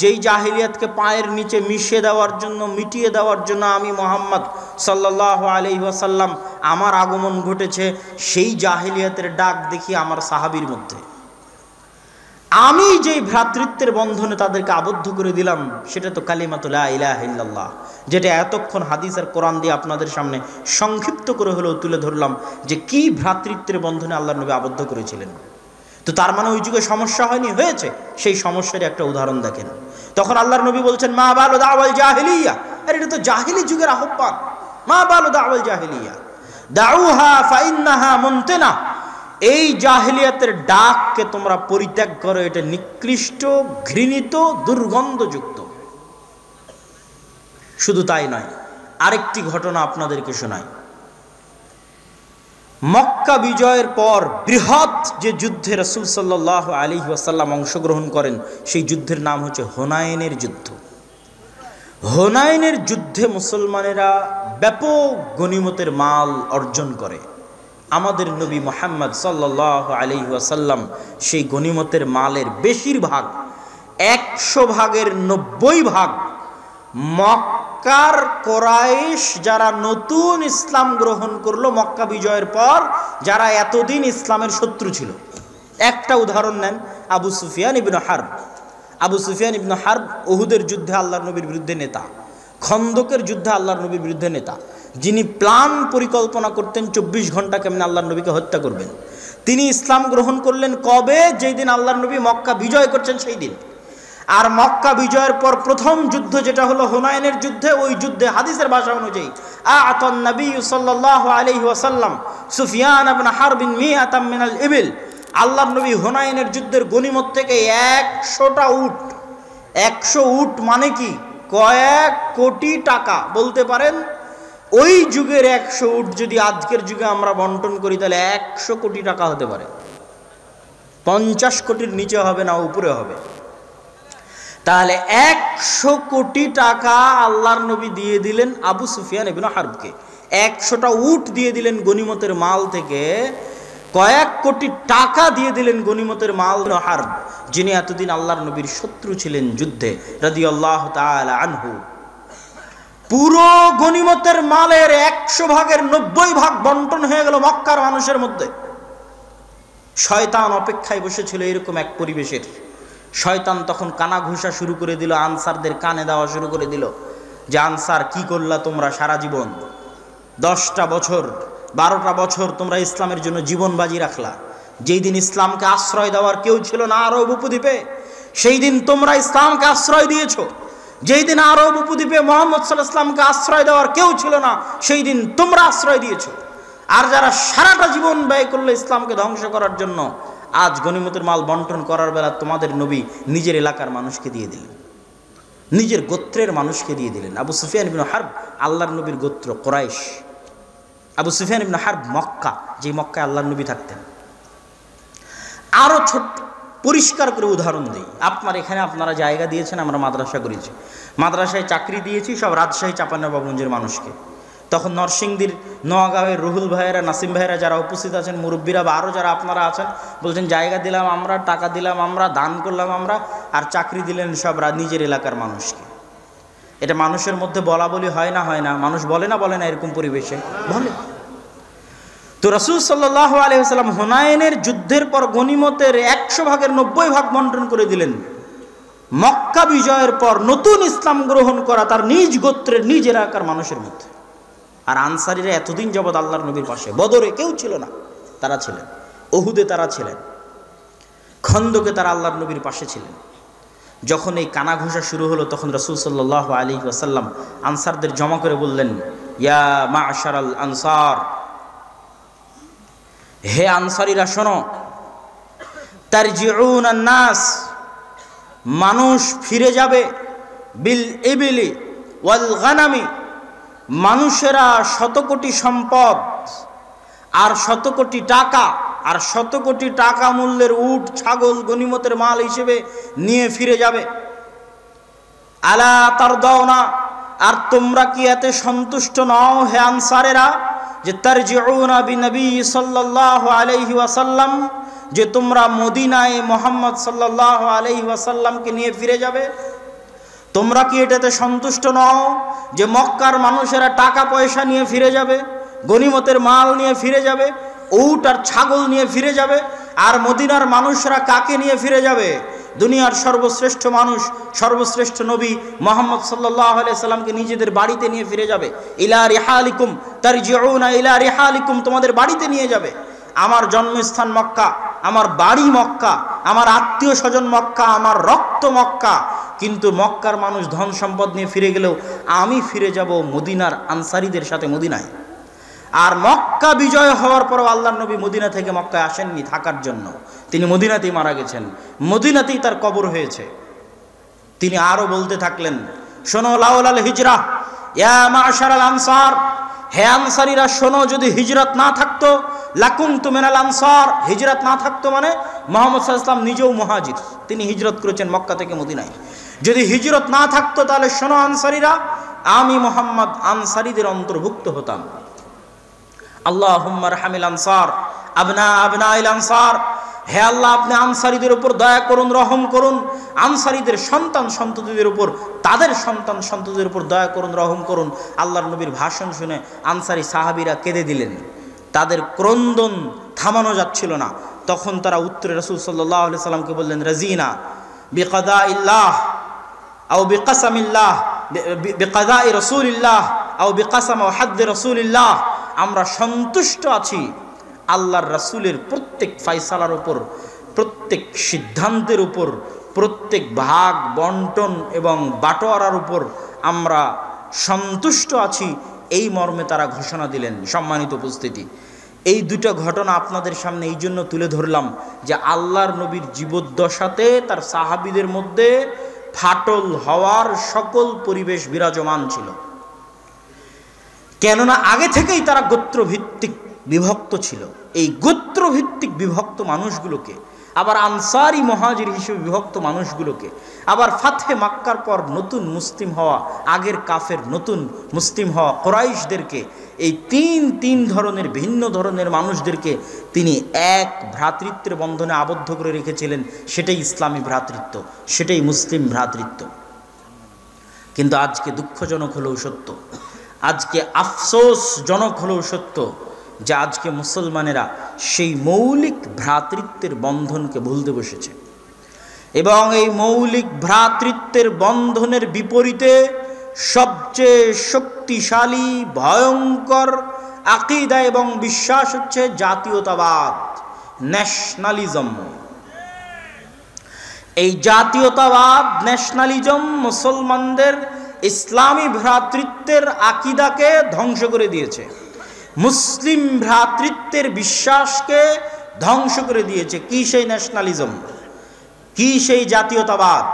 Speaker 1: যেই জাহিলিয়াতকে পায়ের নিচে মিশিয়ে দেওয়ার জন্য, মিটিয়ে দেওয়ার জন্য আমি মুহাম্মদ সাল্লাল্লাহু আলাইহি ওয়াসাল্লাম আমার আগমন ঘটেছে। সেই জাহিলিয়াতের ডাক দেখি আমার সাহাবীর মধ্যে। আমি যেই ভ্রাতৃত্বের বন্ধনে তাদেরকে আবদ্ধ করে দিলাম, সেটা তো কালিমাতু লা ইলাহা ইল্লাল্লাহ, যেটা এতক্ষণ হাদিস আর কোরআন দিয়ে আপনাদের সামনে সংক্ষিপ্ত করে হলেও তুলে ধরলাম যে কি ভ্রাতৃত্বের বন্ধনে আল্লাহর নবী আবদ্ধ করেছিলেন। তো তার মানে ওই যুগে সমস্যা হয়নি, হয়েছে। সেই সমস্যার একটা উদাহরণ দেখেন। তখন আল্লাহর নবী বলছেন, মা বালু দাওয়াল জাহিলিয়া। আরে এটা তো জাহিলি যুগের আহ্বান। মা বালু দাওয়াল জাহিলিয়া দাউহা ফাইন্নাহা মুনতিনা। এই জাহিলিয়াতের ডাককে তোমরা পরিত্যাগ করো, এটা নিকৃষ্ট, ঘৃণিত, দুর্গন্ধযুক্ত। শুধু তাই নয়, আরেকটি ঘটনা আপনাদেরকে শোনাই। মক্কা বিজয়ের পর বৃহৎ যে যুদ্ধে রাসূল সাল্লাল্লাহু আলাইহি ওয়াসাল্লাম অংশগ্রহণ করেন, সেই যুদ্ধের নাম হচ্ছে হুনাইনের যুদ্ধ। হুনাইনের যুদ্ধে মুসলমানেরা ব্যাপক গনিমতের মাল অর্জন করে। আমাদের নবী মুহাম্মদ সাল্লাল্লাহু আলাইহি ওয়াসাল্লাম সেই গনিমতের মালের বেশিরভাগ, 100 ভাগের 90 ভাগ মক্কার কুরাইশ যারা নতুন ইসলাম গ্রহণ করলো মক্কা বিজয়ের পর, যারা এতদিন ইসলামের শত্রু ছিল। একটা উদাহরণ নেন, আবু সুফিয়ান ইবনে হারব। আবু সুফিয়ান ইবনে হারব উহুদের যুদ্ধে আল্লাহর নবীর বিরুদ্ধে নেতা, খন্দকের যুদ্ধে আল্লাহর নবীর বিরুদ্ধে নেতা, যিনি প্ল্যান পরিকল্পনা করতেন 24 ঘন্টা কেমনে আল্লাহর নবীকে হত্যা করবেন। তিনি ইসলাম গ্রহণ করলেন কবে? যেই দিন আল্লাহর নবী মক্কা বিজয় করছেন সেই দিন। আর মক্কা বিজয়ের পর প্রথম যুদ্ধ যেটা হলো হুনাইনের যুদ্ধে, ওই যুদ্ধে হাদিসের ভাষা অনুযায়ী আতান নবী সাল্লাল্লাহু আলাইহি ওয়াসাল্লাম সুফিয়ান ইবনে হারবিন মিআতাম মিনাল ইবিল। আল্লাহর নবী হুনাইনের যুদ্ধের গনিমত থেকে 100টা উট, 100 উট মানে কি কয়েক কোটি টাকা বলতে পারেন। ওই যুগের 100 উট যদি আজকের যুগে আমরা বন্টন করি তাহলে 100 কোটি টাকা হতে পারে। 50 কোটির নিচে হবে না, উপরে হবে। তাহলে 100 কোটি টাকা আল্লাহর নবী দিয়ে দিলেন আবু সুফিয়ান ইবনে হারবকে। 100টা উট দিয়ে দিলেন গনিমতের মাল থেকে, কয়েক কোটি টাকা দিয়ে দিলেন গনিমতের মাল হারব, যিনি এতদিন আল্লাহর নবীর শত্রু ছিলেন যুদ্ধে, রাদিয়াল্লাহু তাআলা আনহু। পুরো গনিমতের মালের 100 ভাগের 90 ভাগ বন্টন হয়ে গেল মক্কার মানুষের মধ্যে। শয়তান অপেক্ষায় বসেছিল এরকম এক পরিবেশের। শয়তান তখন কানা ঘুষা শুরু করে দিল, আনসারদের কানে দেওয়া শুরু করে দিল যে আনসার কি করলা তোমরা সারা জীবন? 10টা বছর 12টা বছর তোমরা ইসলামের জন্য জীবন বাজি রাখলা। যেই দিন ইসলামকে আশ্রয় দেওয়ার কেউ ছিল না আরব উপদ্বীপে, সেই দিন তোমরা ইসলামকে আশ্রয় দিয়েছ। যেই দিন আরব উপদ্বীপে মুহাম্মদ সাল্লাল্লাহু আলাইহি ওয়াসাল্লামকে আশ্রয় দেওয়ার কেউ ছিল না, সেই দিন তোমরা আশ্রয় দিয়েছ। আর যারা সারাটা জীবন ব্যয় করলো ইসলামকে ধ্বংস করার জন্য, আজ গনিমতের মাল বন্টন করার বেলা তোমাদের নবী নিজের এলাকার মানুষকে দিয়ে দিলেন, নিজের গোত্রের মানুষকে দিয়ে দিলেন। আবু সুফিয়ান ইবনে হারব আল্লাহর নবীর গোত্র কুরাইশ। আবু সুফিয়ান ইবনে হারব মক্কা, যে মক্কায় আল্লাহর নবী থাকতেন। আরো ছোট পরিষ্কার করে উদাহরণ দিই। আপনার এখানে আপনারা জায়গা দিয়েছেন, আমরা মাদ্রাসা করেছি, মাদ্রাসায় চাকরি দিয়েছি সব রাজশাহী চাঁপাইনবাবগঞ্জের মানুষকে। তখন নরসিংদীর নোয়াগাঁওয়ের রুহুল ভাইয়েরা, নাসিম ভাইয়েরা যারা উপস্থিত আছেন, মুরব্বীরা বা আরও যারা আপনারা আছেন, বলছেন জায়গা দিলাম আমরা, টাকা দিলাম আমরা, দান করলাম আমরা, আর চাকরি দিলেন সব নিজের এলাকার মানুষকে। এটা মানুষের মধ্যে বলা বলি হয় না? হয় না? মানুষ বলে না বলে না এরকম পরিবেশে? বলে। তো রাসূল সাল্লাল্লাহু আলাইহি ওয়াসাল্লাম হুনাইনের যুদ্ধের পর গনিমতের 100 ভাগের 90 ভাগ বন্টন করে দিলেন মক্কা বিজয়ের পর নতুন ইসলাম গ্রহণ করা তার নিজ গোত্রের নিজ এলাকার মানুষের মধ্যে। আর আনসারীরা এতদিন যাবৎ আল্লাহর নবীর পাশে, বদরে কেউ ছিল না, তারা ছিলেন, উহুদে তারা ছিলেন, খন্দকে তারা আল্লাহর নবীর পাশে ছিলেন। যখন এই কানা ঘোষা শুরু হলো, তখন রাসূল সাল্লাল্লাহু আলাইহি ওয়াসাল্লাম আনসারদের জমা করে বললেন, ইয়া মা'শারাল আনসার, হে আনসারীরা শোনো, তারজিউন নাস মানুষ ফিরে যাবে বিল ইবিলি ওয়াল গানামি, মানুষেরা শত কোটি সম্পদ আর শত কোটি টাকা আর শত কোটি টাকা মূল্যের উট ছাগল গনিমতের মাল হিসেবে নিয়ে ফিরে যাবে। আলা তারদাউনা, আর তোমরা কি এতে সন্তুষ্ট নও হে আনসারেরা, যে তারজিউনা বিনবী সাল্লাল্লাহু আলাইহি ওয়াসাল্লাম, যে তোমরা মদিনায় মুহাম্মদ সাল্লাল্লাহু আলাইহি ওয়াসাল্লামকে নিয়ে ফিরে যাবে? তোমরা কি এটাতে সন্তুষ্ট নও যে মক্কার মানুষেরা টাকা পয়সা নিয়ে ফিরে যাবে, গনিমতের মাল নিয়ে ফিরে যাবে, উট আর ছাগল নিয়ে ফিরে যাবে? আর মদিনার মানুষরা কাকে নিয়ে ফিরে যাবে? দুনিয়ার সর্বশ্রেষ্ঠ মানুষ, সর্বশ্রেষ্ঠ নবী মুহাম্মদ সাল্লাল্লাহু আলাইহি সাল্লামকে নিজেদের বাড়িতে নিয়ে ফিরে যাবে। ইলা রিহালিকুম তারজিউনা ইলা রিহালিকুম, তোমাদের বাড়িতে নিয়ে যাবে। আমার জন্মস্থান মক্কা, আমার বাড়ি মক্কা, আমার আত্মীয় স্বজন মক্কা, আমার রক্ত মক্কা, কিন্তু মক্কার মানুষ ধন সম্পদ নিয়ে ফিরে গেলেও আমি ফিরে যাব মদিনার আনসারীদের সাথে মদিনায়। আর মক্কা বিজয় হওয়ার পরও আল্লাহর নবী মদিনা থেকে মক্কায় আসেননি থাকার জন্য, তিনি মদিনাতেই মারা গেছেন, মদিনাতেই তার কবর হয়েছে। তিনি আরো বলতে থাকলেন, শোনো লাউলাল হিজরা ইয়া মাশারাল আনসার, হে আনসারীরা শোনো, যদি হিজরত না থাকতো লাকুনতু মিনাল আনসার, হিজরত না থাকতো মানে মুহাম্মদ সাল্লাল্লাহু আলাইহি ওয়াসাল্লাম নিজেও মুহাজির, তিনি হিজরত করেছেন মক্কা থেকে মদিনায়। যদি হিজরত না থাকতো তাহলে শোনো আনসারীরা, আমি মুহাম্মদ আনসারীদের অন্তর্ভুক্ত হতাম। আল্লাহুম্মা রহমিল আনসার আবনাইল আনসার, হে আল্লাহ আপনি আনসারীদের উপর দয়া করুন, রহম করুন, আনসারীদের সন্তান সন্ততিদের উপর, তাদের সন্তান সন্ততিদের উপর দয়া করুন, রহম করুন। আল্লাহর নবীর ভাষণ শুনে আনসারী সাহাবীরা কেঁদে দিলেন, তাদের ক্রন্দন থামানো যাচ্ছিল না। তখন তারা উত্তরে রাসূল সাল্লাল্লাহু আলাইহি সাল্লামকে বললেন, রাজিনা বিকাদাইল্লাহ আও বিকাসামিল্লাহ বিকাদাই রাসূলিল্লাহ আও বিকাসাম ওয়া হাদ রাসূলিল্লাহ, আমরা সন্তুষ্ট আছি আল্লাহর রাসূলের প্রত্যেক ফয়সালার উপর, প্রত্যেক সিদ্ধান্তের উপর, প্রত্যেক ভাগ বন্টন এবং বাটোয়ারার উপর আমরা সন্তুষ্ট আছি, এই মর্মে তারা ঘোষণা দিলেন। সম্মানিত উপস্থিতি, এই দুটো ঘটনা আপনাদের সামনে এই জন্য তুলে ধরলাম যে আল্লাহর নবীর জীবদ্দশাতে তার সাহাবীদের মধ্যে ফাটল হওয়ার সকল পরিবেশ বিরাজমান ছিল। কেননা আগে থেকেই তারা গোত্রভিত্তিক বিভক্ত ছিল। এই গোত্রভিত্তিক বিভক্ত মানুষগুলোকে, আবার আনসারি মুহাজির হিসেবে বিভক্ত মানুষগুলোকে, আবার ফাতহে মক্কার পর নতুন মুসলিম হওয়া, আগের কাফের নতুন মুসলিম হওয়া কুরাইশদেরকে, এই তিন ধরনের ভিন্ন ধরনের মানুষদেরকে তিনি এক ভ্রাতৃত্বের বন্ধনে আবদ্ধ করে রেখেছিলেন। সেটাই ইসলামী ভ্রাতৃত্ব, সেটাই মুসলিম ভ্রাতৃত্ব। কিন্তু আজকে দুঃখজনক হলেও সত্য, আজকে আফসোসজনক হলেও সত্য যে আজকে মুসলমানেরা সেই মৌলিক ভ্রাতৃত্বের বন্ধনকে ভুলতে বসেছে, এবং এই মৌলিক ভ্রাতৃত্বের বন্ধনের বিপরীতে সবচেয়ে শক্তিশালী ভয়ঙ্কর আকীদা এবং বিশ্বাস হচ্ছে জাতীয়তাবাদ, ন্যাশনালিজম। এই জাতীয়তাবাদ, ন্যাশনালিজম মুসলমানদের ইসলামী ভ্রাতৃত্বের আকীদাকে ধ্বংস করে দিয়েছে, মুসলিম ভ্রাতৃত্বের বিশ্বাসকে ধ্বংস করে দিয়েছে। কি সেই ন্যাশনালিজম, কি সেই জাতীয়তাবাদ?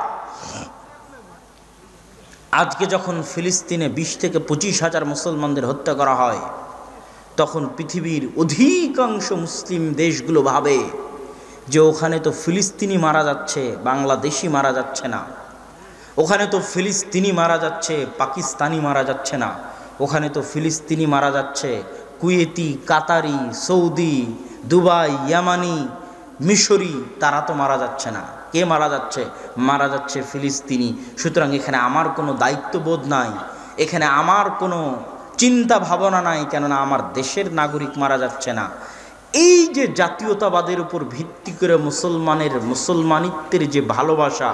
Speaker 1: আজকে যখন ফিলিস্তিনে 20 থেকে 25 হাজার মুসলমানদের হত্যা করা হয়, তখন পৃথিবীর অধিকাংশ মুসলিম দেশগুলো ভাবে যে ওখানে তো ফিলিস্তিনি মারা যাচ্ছে, বাংলাদেশি মারা যাচ্ছে না, ওখানে তো ফিলিস্তিনি মারা যাচ্ছে, পাকিস্তানি মারা যাচ্ছে না, ওখানে তো ফিলিস্তিনি মারা যাচ্ছে কুয়েতি, কাতারি, সৌদি, দুবাই, ইয়ামানি, মিশরি, তারা তো মারা যাচ্ছে না। কে মারা যাচ্ছে? মারা যাচ্ছে ফিলিস্তিনি। সুতরাং এখানে আমার কোনো দায়িত্ববোধ নাই, এখানে আমার কোনো চিন্তা ভাবনা নাই, কেননা আমার দেশের নাগরিক মারা যাচ্ছে না। এই যে জাতীয়তাবাদের উপর ভিত্তি করে মুসলমানিত্বের যে ভালোবাসা,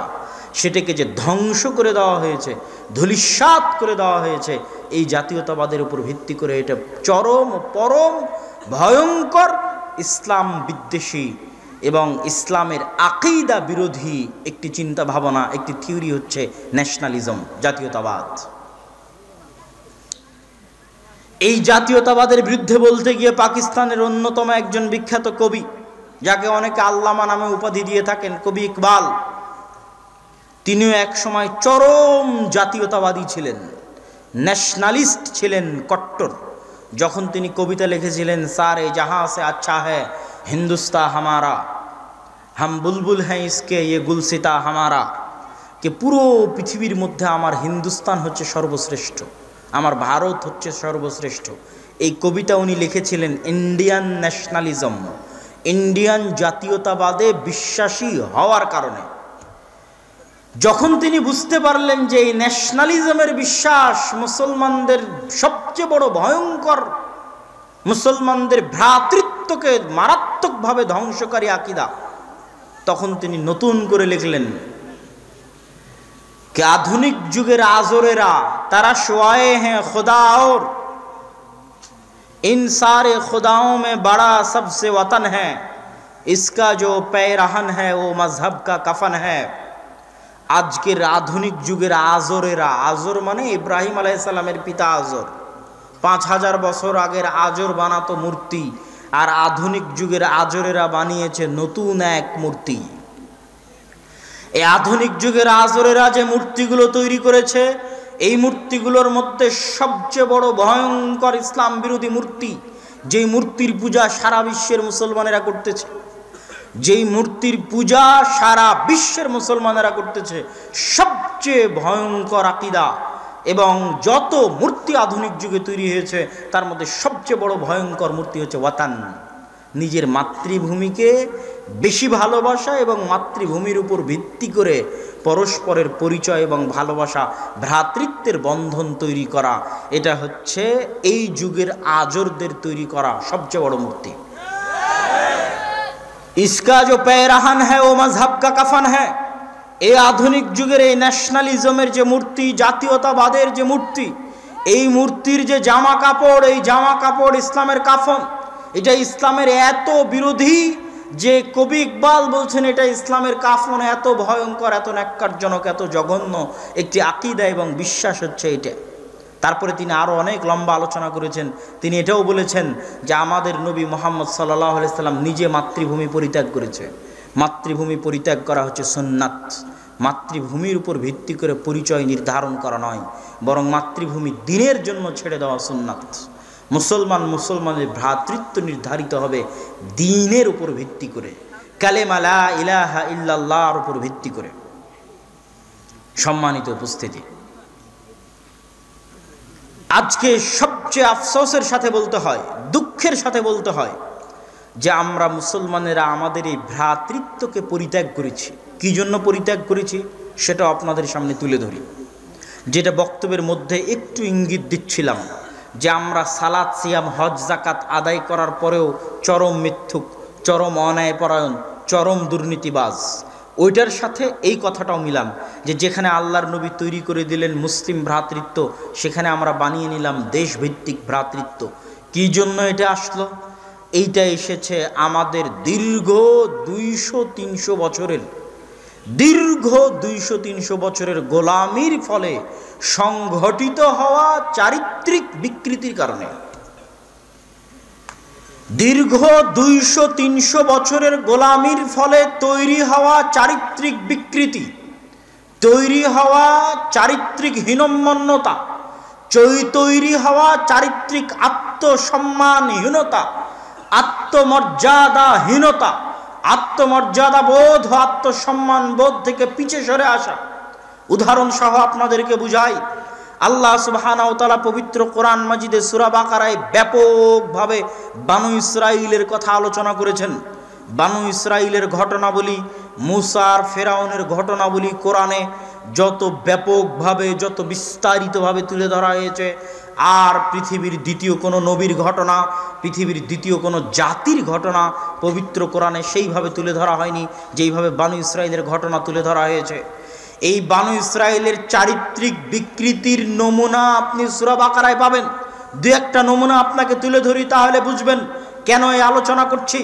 Speaker 1: সেটাকে যে ধ্বংস করে দেওয়া হয়েছে, ধূলিসাৎ করে দেওয়া হয়েছে, এই জাতীয়তাবাদের উপর ভিত্তি করে এটা চরম পরম ভয়ঙ্কর ইসলাম বিদ্বেষী এবং ইসলামের আকীদা বিরোধী একটি চিন্তা ভাবনা, একটি থিওরি হচ্ছে ন্যাশনালিজম, জাতীয়তাবাদ। এই জাতীয়তাবাদের বিরুদ্ধে বলতে গিয়ে পাকিস্তানের অন্যতম একজন বিখ্যাত কবি, যাকে অনেকে আল্লামা নামে উপাধি দিয়ে থাকেন, কবি ইকবাল, তিনিও এক সময় চরম জাতীয়তাবাদী ছিলেন, ন্যাশনালিস্ট ছিলেন, কট্টর। যখন তিনি কবিতা লিখেছিলেন, সারে জাহাঁ সে আচ্ছা হ্যায় হিন্দুস্তা হামারা, হাম বুলবুল হ্যাঁ ইসকে ইয়ে গুলসিতা হামারা, কে পুরো পৃথিবীর মধ্যে আমার হিন্দুস্তান হচ্ছে সর্বশ্রেষ্ঠ, আমার ভারত হচ্ছে সর্বশ্রেষ্ঠ। এই কবিতা উনি লিখেছিলেন ইন্ডিয়ান ন্যাশনালিজম, ইন্ডিয়ান জাতীয়তাবাদে বিশ্বাসী হওয়ার কারণে। যখন তিনি বুঝতে পারলেন যে এই ন্যাশনালিজমের বিশ্বাস মুসলমানদের সবচেয়ে বড় ভয়ঙ্কর, মুসলমানদের ভ্রাতৃত্বকে মারাত্মকভাবে ধ্বংসকারী আকীদা, তখন তিনি নতুন করে লিখলেন कि आधुनिक जुगेर आजोरेरा तारा शुआए हैं खुदा और इन सारे खुदाओं में बड़ा सबसे वतन है, इसका जो पैरहन है वो मजहब का कफन है। आजकेर आधुनिक जुगेर आजोरेरा, आजोर माने इब्राहिम आलैहिस सालामेर पिता आजोर, 5000 বছর আগের आजोर बानातो मूर्ति, और आधुनिक जुगेर आजोरेरा बानिয়েছে नतून एक मूर्ति। এই আধুনিক যুগের আজরেরা যে মূর্তিগুলো তৈরি করেছে, এই মূর্তিগুলোর মধ্যে সবচেয়ে বড় ভয়ঙ্কর ইসলাম বিরোধী মূর্তি, যেই মূর্তির পূজা সারা বিশ্বের মুসলমানেরা করতেছে, যেই মূর্তির পূজা সারা বিশ্বের মুসলমানেরা করতেছে, সবচেয়ে ভয়ঙ্কর আকীদা। এবং যত মূর্তি আধুনিক যুগে তৈরি হয়েছে তার মধ্যে সবচেয়ে বড় ভয়ঙ্কর মূর্তি হচ্ছে ওয়াতান, নিজের মাতৃভূমিকে বেশি ভালোবাসা এবং মাতৃভূমির উপর ভিত্তি করে পরস্পরের পরিচয় এবং ভালোবাসা, ভ্রাতৃত্বের বন্ধন তৈরি করা। এটা হচ্ছে এই যুগের আজরদের তৈরি করা সবচেয়ে বড় মূর্তি। ইসকা जो पैरहन है वो मजहब का कफन है। এই আধুনিক যুগের এই ন্যাশনালিজমের যে মূর্তি, জাতীয়তাবাদের যে মূর্তি, এই মূর্তির যে জামা কাপড়, এই জামা কাপড় ইসলামের কাফন। এটা ইসলামের এত বিরোধী যে কবি ইকবাল বলছেন এটা ইসলামের কাফন, এত ভয়ঙ্কর, এত ন্যাক্কারজনক, এত জঘন্য একটি আকীদা এবং বিশ্বাস হচ্ছে এটা। তারপরে তিনি আরও অনেক লম্বা আলোচনা করেছেন। তিনি এটাও বলেছেন যে আমাদের নবী মুহাম্মদ সাল্লাল্লাহু আলাইহি সাল্লাম নিজে মাতৃভূমি পরিত্যাগ করেছে। মাতৃভূমি পরিত্যাগ করা হচ্ছে সুন্নাত। মাতৃভূমির উপর ভিত্তি করে পরিচয় নির্ধারণ করা নয়, বরং মাতৃভূমি দ্বীনের জন্য ছেড়ে দেওয়া সুন্নাত। মুসলমানের ভ্রাতৃত্ব নির্ধারিত হবে দ্বীনের উপর ভিত্তি করে, কালেমা লা ইলাহা ইল্লাল্লাহর উপর ভিত্তি করে। সম্মানিত উপস্থিতি, আজকে সবচেয়ে আফসোসের সাথে বলতে হয়, দুঃখের সাথে বলতে হয় যে আমরা মুসলমানেরা আমাদের এই ভ্রাতৃত্বকে পরিত্যাগ করেছি। কি জন্য পরিত্যাগ করেছি সেটা আপনাদের সামনে তুলে ধরি। যেটা বক্তব্যের মধ্যে একটু ইঙ্গিত দিচ্ছিলাম যে আমরা সালাত, সিয়াম, হজ, জাকাত আদায় করার পরেও চরম মিথ্যুক, চরম অন্যায়পরায়ণ, চরম দুর্নীতিবাজ। ওইটার সাথে এই কথাটাও মিলাম যে যেখানে আল্লাহর নবী তৈরি করে দিলেন মুসলিম ভ্রাতৃত্ব, সেখানে আমরা বানিয়ে নিলাম দেশভিত্তিক ভ্রাতৃত্ব। কি জন্য এটা আসলো? এইটা এসেছে আমাদের দীর্ঘ 200-300 বছরের গোলামির ফলে সংঘটিত হওয়া চারিত্রিক বিকৃতির কারণে। দীর্ঘ 200-300 বছরের গোলামির ফলে তৈরি হওয়া চারিত্রিক বিকৃতি, তৈরি হওয়া চারিত্রিক হীনম্মন্যতা, তৈরি হওয়া চারিত্রিক আত্মসম্মানহীনতা, আত্মমর্যাদাহীনতা, আত্মমর্যাদা বোধ, আত্মসম্মান বোধ থেকে পিছে সরে আসা। উদাহরণ সহ আপনাদেরকে বুঝাই। আল্লাহ সুবহানাহু ওয়া তাআলা পবিত্র কোরআন মাজিদে সূরা বাকারায় ব্যাপকভাবে বানু ইসরাইলের কথা আলোচনা করেছেন। বানু ইসরাইলের ঘটনাবলী, মুসা আর ফেরাউনের ঘটনাবলী কোরআনে যত ব্যাপকভাবে, যত বিস্তারিতভাবে তুলে ধরা হয়েছে, আর পৃথিবীর দ্বিতীয় কোনো নবীর ঘটনা, পৃথিবীর দ্বিতীয় কোনো জাতির ঘটনা পবিত্র কোরআনে সেইভাবে তুলে ধরা হয়নি যেইভাবে বানু ইসরাইলের ঘটনা তুলে ধরা হয়েছে। এই বানু ইসরাইলের চারিত্রিক বিকৃতির নমুনা আপনি সূরা বাকারায় পাবেন। দু একটা নমুনা আপনাকে তুলে ধরি, তাহলে বুঝবেন কেন এই আলোচনা করছি।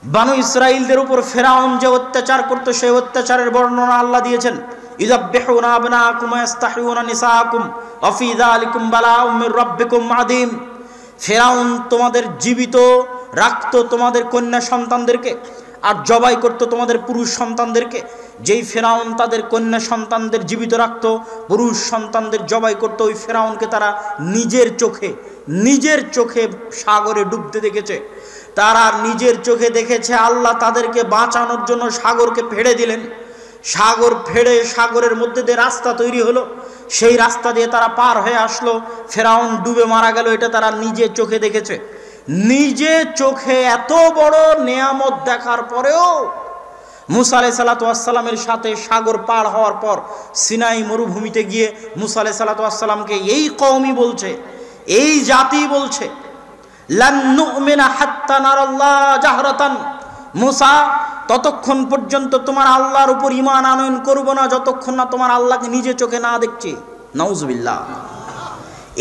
Speaker 1: বানু ইসরাইলদের উপর ফেরাউন যে অত্যাচার করত, সেই অত্যাচারের বর্ণনা আল্লাহ দিয়েছেন। ইযাববিহুনা আবনাকুম ওয়া ইস্তাহয়ুনা নিসাআকুম ওয়া ফী যালিকুম বালাউম মির রাব্বিকুম আযীম। ফেরাউন তোমাদের জীবিত রাখতো তোমাদের কন্যা সন্তানদেরকে আর জবাই করতো তোমাদের পুরুষ সন্তানদেরকে। যেই ফেরাউন তাদের কন্যা সন্তানদের জীবিত রাখতো, পুরুষ সন্তানদের জবাই করতো, ওই ফেরাউনকে তারা নিজের চোখে সাগরে ডুবতে দেখেছে। তারা নিজের চোখে দেখেছে আল্লাহ তাদেরকে বাঁচানোর জন্য সাগরকে ফেড়ে দিলেন। সাগর ফেড়ে সাগরের মধ্যে দিয়ে রাস্তা তৈরি হলো, সেই রাস্তা দিয়ে তারা পার হয়ে আসলো। ফেরাউন ডুবে মারা গেল, এটা তারা নিজে চোখে দেখেছে। নিজে চোখে এত বড় নেয়ামত দেখার পরেও মুসা আলাইহিস সালামের সাথে সাগর পার হওয়ার পর সিনাই মরুভূমিতে গিয়ে মুসা আলাইহিস সালামকে এই কওমই বলছে, এই জাতি বলছে, লান নুমিনা হাত্তা নারাল্লাহ জাহরাতান, মুসা ততক্ষণ পর্যন্ত তোমার আল্লাহর উপর ঈমান আনয়ন করব না যতক্ষণ না তোমার আল্লাহকে নিজে চোখে না দেখছি। নাউজুবিল্লাহ।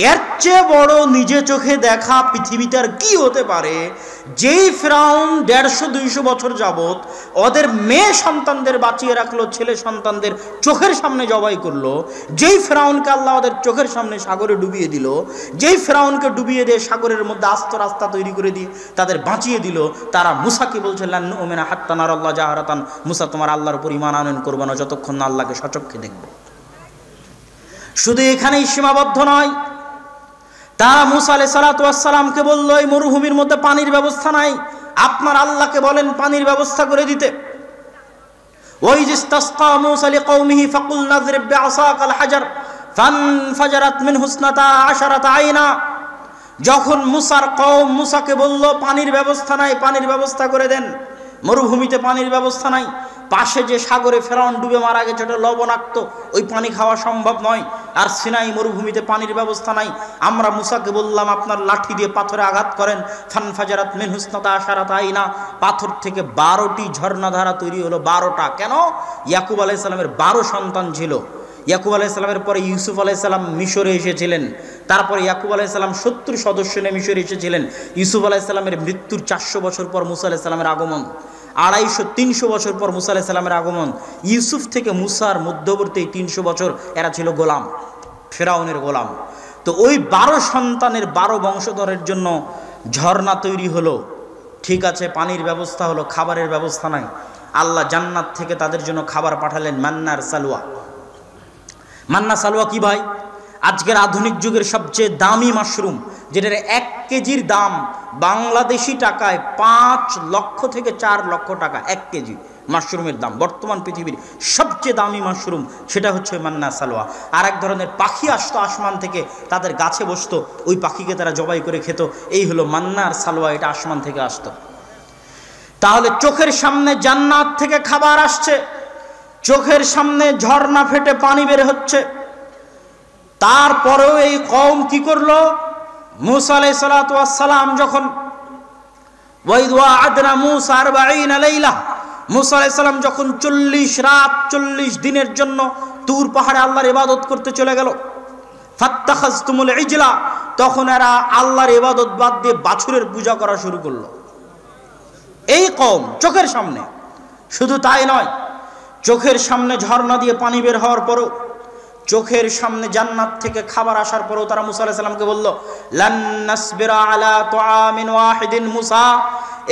Speaker 1: এর চেয়ে বড় নিজে চোখে দেখা পৃথিবীতে আর কি হতে পারে? যেই ফেরাউন 150-200 বছর যাবত ওদের মেয়ে সন্তানদের বাঁচিয়ে রাখলো, ছেলে সন্তানদের চোখের সামনে জবাই করলো, যেই ফেরাউনকে আল্লাহ ওদের চোখের সামনে সাগরে ডুবিয়ে দিল, যেই ফেরাউনকে ডুবিয়ে দিয়ে সাগরের মধ্যে আস্ত রাস্তা তৈরি করে দিয়ে তাদের বাঁচিয়ে দিল, তারা মুসাকে বলছে লান নুমিনা হাত্তা নারাল্লাহ জাহরাতান, মুসা তোমার আল্লাহর উপর ঈমান আনয়ন করবে না যতক্ষণ না আল্লাহকে সচক্ষে দেখবে। শুধু এখানেই সীমাবদ্ধ নয়, তারা মুসা আলাইহিস সালামকে বলল, এই মরুভূমির মধ্যে পানির ব্যবস্থা নাই, আপনার আল্লাহকে বলেন পানির ব্যবস্থা করে দিতে। ওয়াইয ইসতাসকা মুসা লিকওমিহি ফাকুল নাযরিব বিআসাকাল হাজার ফানফাজারাত মিনহু ইসনাতা আশারাতা আইনা। যখন মুসার কওম মুসাকে বলল পানির ব্যবস্থা নাই, পানির ব্যবস্থা করে দেন, মরুভূমিতে পানির ব্যবস্থা নাই, পাশে যে সাগরে ফেরাউন ডুবে মারা গেছে ওটা লবণাক্ত, ওই পানি খাওয়া সম্ভব নয়, আর সিনাই মরুভূমিতে পানির ব্যবস্থা নাই। আমরা মুসাকে বললাম আপনার লাঠি দিয়ে পাথরে আঘাত করেন, ফানফাজারাত মিনহু ইসনাতা আশারাতা আইনা, পাথর থেকে 12টি ঝর্ণাধারা তৈরি হলো। 12টা কেন? ইয়াকুব আলাইহিস সালামের 12 সন্তান ছিল। ইয়াকুব আলাইহিস সালামের পরে ইউসুফ আলাইহিস সালাম মিশরে এসেছিলেন, তারপরে ইয়াকুব আলাইহিস সালাম 70 সদস্য নিয়ে মিশরে এসেছিলেন। ইউসুফ আলাইহিস সালামের মৃত্যুর 400 বছর পর মুসা আলাইহিস সালামের আগমন, 250-300 বছর পর মুসা আলাইহিস সালামের আগমন। ইউসুফ থেকে মুসার মধ্যবর্তী 300 বছর এরা ছিল গোলাম, ফেরাউনের গোলাম। তো ওই 12 সন্তানের 12 বংশধরের জন্য ঝর্ণা তৈরি হলো, ঠিক আছে, পানির ব্যবস্থা হলো, খাবারের ব্যবস্থা নাই। আল্লাহ জান্নাত থেকে তাদের জন্য খাবার পাঠালেন, মান্নার সালওয়া। মান্না সালওয়া কি ভাই? আজকের আধুনিক যুগের সবচেয়ে দামি মাশরুম, যেটার 1 কেজির দাম বাংলাদেশি টাকায় 5 লক্ষ থেকে 4 লক্ষ টাকা। 1 কেজি মাশরুমের দাম বর্তমান পৃথিবীর সবচেয়ে দামি মাশরুম, সেটা হচ্ছে মান্না সালওয়া। আর এক ধরনের পাখি আসতো আসমান থেকে, তাদের গাছে বসতো, ওই পাখিকে তারা জবাই করে খেত। এই হলো মান্নার সালওয়া, এটা আসমান থেকে আসতো। তাহলে চোখের সামনে জান্নাত থেকে খাবার আসছে, চোখের সামনে ঝর্ণা ফেটে পানি বের হচ্ছে, তারপরেও এই কওম কি করলো? মুসা আলাইহিস সালাম যখন ওয়াইদ ওয়া'আদনা মুসা 40 লাইলা, মুসা আলাইহিস সালাম যখন 40 রাত 40 দিনের জন্য তুর পাহাড়ে আল্লাহর ইবাদত করতে চলে গেল, ফাত্তাখাযতুমুল ইজলা, তখন এরা আল্লাহর ইবাদত বাদ দিয়ে বাছুরের পূজা করা শুরু করলো। এই কওম চোখের সামনে। শুধু তাই নয়, চোখের সামনে ঝর্ণা দিয়ে পানি বের হওয়ার পরও, চোখের সামনে জান্নাত থেকে খাবার আসার পরেও তারা মুসা আলাইহিস সালামকে বলল, লান নাসবিরা আলা তুআমিন ওয়াহিদিন, মুসা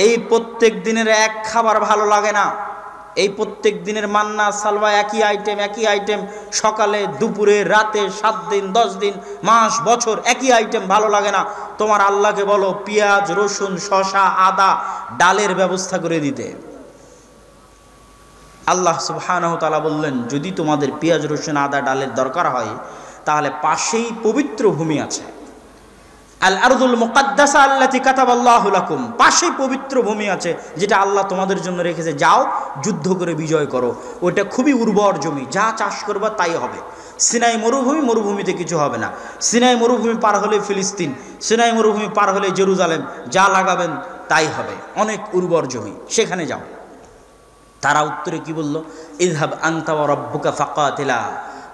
Speaker 1: এই প্রত্যেক দিনের এক খাবার ভালো লাগে না, এই প্রত্যেক দিনের মান্না সালওয়া একই আইটেম, সকালে দুপুরে রাতে 7 দিন 10 দিন মাস বছর একই আইটেম ভালো লাগে না। তোমার আল্লাহকে বলো পেঁয়াজ রসুন শসা আদা ডালের ব্যবস্থা করে দিতে। আল্লাহ সুবহানাহু ওয়া তাআলা বললেন, যদি তোমাদের পেঁয়াজ রসুন আদা ডালের দরকার হয় তাহলে পাশেই পবিত্র ভূমি আছে, আল আরদুল মুকাদ্দাসা আল্লাতী কাতাবাল্লাহু লাকুম, পাশেই পবিত্র ভূমি আছে যেটা আল্লাহ তোমাদের জন্য রেখেছে, যাও যুদ্ধ করে বিজয় করো। ওটা খুবই উর্বর জমি, যা চাষ করবা তাই হবে। সিনাই মরুভূমিতে কিছু হবে না। সিনাই মরুভূমি পার হলে ফিলিস্তিন, সিনাই মরুভূমি পার হলে জেরুজালেম, যা লাগাবেন তাই হবে, অনেক উর্বর জমি, সেখানে যাও। তারা উত্তরে কি বলল? ইযহাব আনতা ওয়া রাব্বুকা ফাকাতিলা,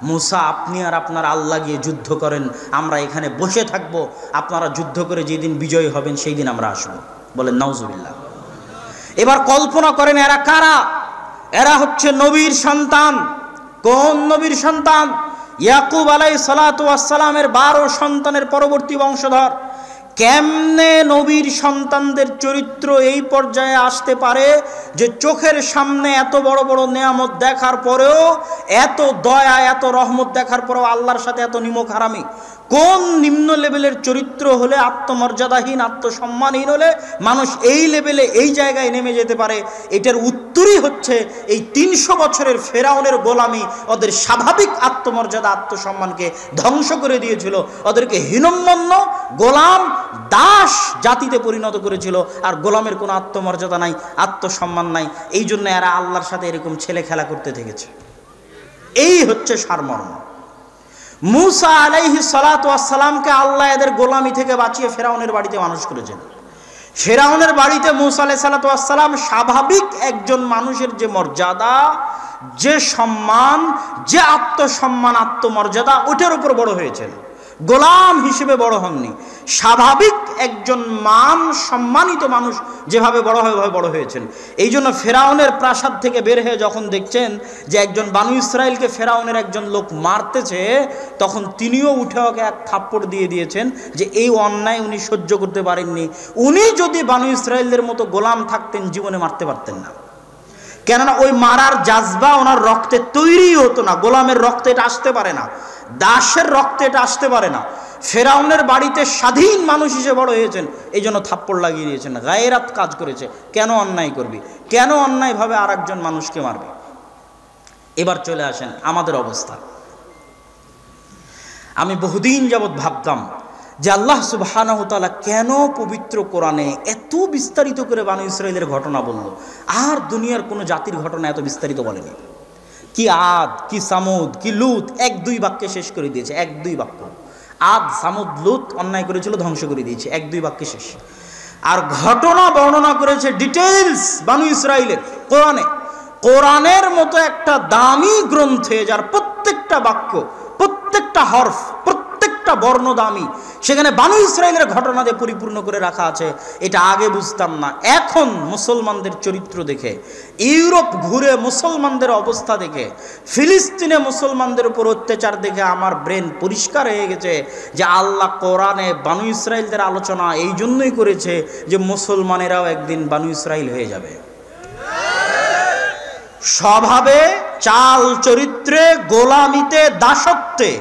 Speaker 1: মুসা আপনি আর আপনার আল্লাহ গিয়ে যুদ্ধ করেন, আমরা এখানে বসে থাকবো, আপনারা যুদ্ধ করে যেদিন বিজয়ী হবেন সেই দিন আমরা আসবো। বলেন নাউজুবিল্লাহ। এবার কল্পনা করেন এরা কারা? এরা হচ্ছে নবীর সন্তান। কোন নবীর সন্তান? ইয়াকুব আলাইহিস সালামের 12 সন্তানের পরবর্তী বংশধর। কেমনে নবীর সন্তানদের চরিত্র এই পর্যায়ে আসতে পারে যে চোখের সামনে এত বড় বড় নেয়ামত দেখার পরেও, এত দয়া এত রহমত দেখার পরেও আল্লাহর সাথে এত নিমক হারামি? কোন নিম্ন লেভেলের চরিত্র হলে, আত্মমর্যাদাহীন আত্মসম্মানহীন হলে মানুষ এই লেভেলে এই জায়গায় নেমে যেতে পারে? এটার উত্তরই হচ্ছে এই 300 বছরের ফেরাউনের গোলামি ওদের স্বাভাবিক আত্মমর্যাদা আত্মসম্মানকে ধ্বংস করে দিয়েছিল, ওদেরকে হীনম্মন্য গোলাম দাস জাতিতে পরিণত করেছিল। আর গোলামের কোনো আত্মমর্যাদা নাই, আত্মসম্মান নাই, এই জন্য এরা আল্লাহর সাথে এরকম ছেলে খেলা করতে থেকেছে। এই হচ্ছে সারমর্ম। মুসা আলাইহিস সালাতু ওয়াস সালামকে আল্লাহ এদের গোলামি থেকে বাঁচিয়ে ফেরাউনের বাড়িতে মানুষ করেছেন। ফেরাউনের বাড়িতে মুসা আলাইহিস সালাতু ওয়াস সালাম স্বাভাবিক একজন মানুষের যে মর্যাদা, যে সম্মান, যে আত্মসম্মান আত্মমর্যাদা, ওটার উপর বড় হয়েছেন, গোলাম হিসেবে বড় হননি। স্বাভাবিক একজন মান সম্মানিত মানুষ যেভাবে বড় হয় ওইভাবে বড় হয়েছেন। এই জন্য ফেরাউনের প্রাসাদ থেকে বের হয়ে যখন দেখছেন যে একজন বানু ইসরাইলকে ফেরাউনের একজন লোক মারতেছে, তখন তিনিও উঠে ওকে এক থাপ্পড় দিয়ে দিয়েছেন যে এই অন্যায় উনি সহ্য করতে পারেননি। উনি যদি বানু ইসরাইলদের মতো গোলাম থাকতেন জীবনে মারতে পারতেন না, কেননা ওই মারার জাজবা ওনার রক্তে তৈরি হতো না। গোলামের রক্তে এটা আসতে পারে না, দাসের রক্তে এটা আসতে পারে না। ফেরাউনের বাড়িতে স্বাধীন মানুষ হিসেবে বড় হয়েছেন, এই জন্য থাপ্পড় লাগিয়ে দিয়েছেন। গায়রাত কাজ করেছে। কেন অন্যায় করবি? কেন অন্যায়ভাবে আর একজন মানুষকে মারবে? এবার চলে আসেন আমাদের অবস্থা। আমি বহুদিন যাবৎ ভাবতাম যে আল্লাহ সুবহানাহু ওয়া তাআলা কেন পবিত্র কোরআনে এত বিস্তারিত করে বানু ইসরাইলের ঘটনা বলল, আর দুনিয়ার কোনো জাতির ঘটনা এত বিস্তারিত বলেনি। কি আদ, কি সামুদ, কি লুত, 1-2 বাক্যে শেষ করে দিয়েছে। 1-2 বাক্য। আদ, সামুদ, লুত অন্যায় করেছিল, ধ্বংস করে দিয়েছে, 1-2 বাক্যে শেষ। আর ঘটনা বর্ণনা করেছে ডিটেইলস বানু ইসরাইলের কোরআনে। কোরআনের মতো একটা দামি গ্রন্থে যার প্রত্যেকটা বাক্য, প্রত্যেকটা হরফ, প্রত্যেকটা বর্ণ দামি, সেখানে বানু ইসরাইলের ঘটনা দিয়ে পরিপূর্ণ করে রাখা আছে। এটা আগে বুঝতাম না। এখন মুসলমানদের চরিত্র দেখে, ইউরোপ ঘুরে মুসলমানদের অবস্থা দেখে, ফিলিস্তিনে মুসলমানদের উপর অত্যাচার দেখে আমার ব্রেন পরিষ্কার হয়ে গেছে যে আল্লাহ কোরআনে বানু ইসরাইলদের আলোচনা এই জন্যই করেছে যে মুসলমানেরাও একদিন বানু ইসরাইল হয়ে যাবে। স্বভাবে, চাল চরিত্রে, গোলামিতে, দাসত্বে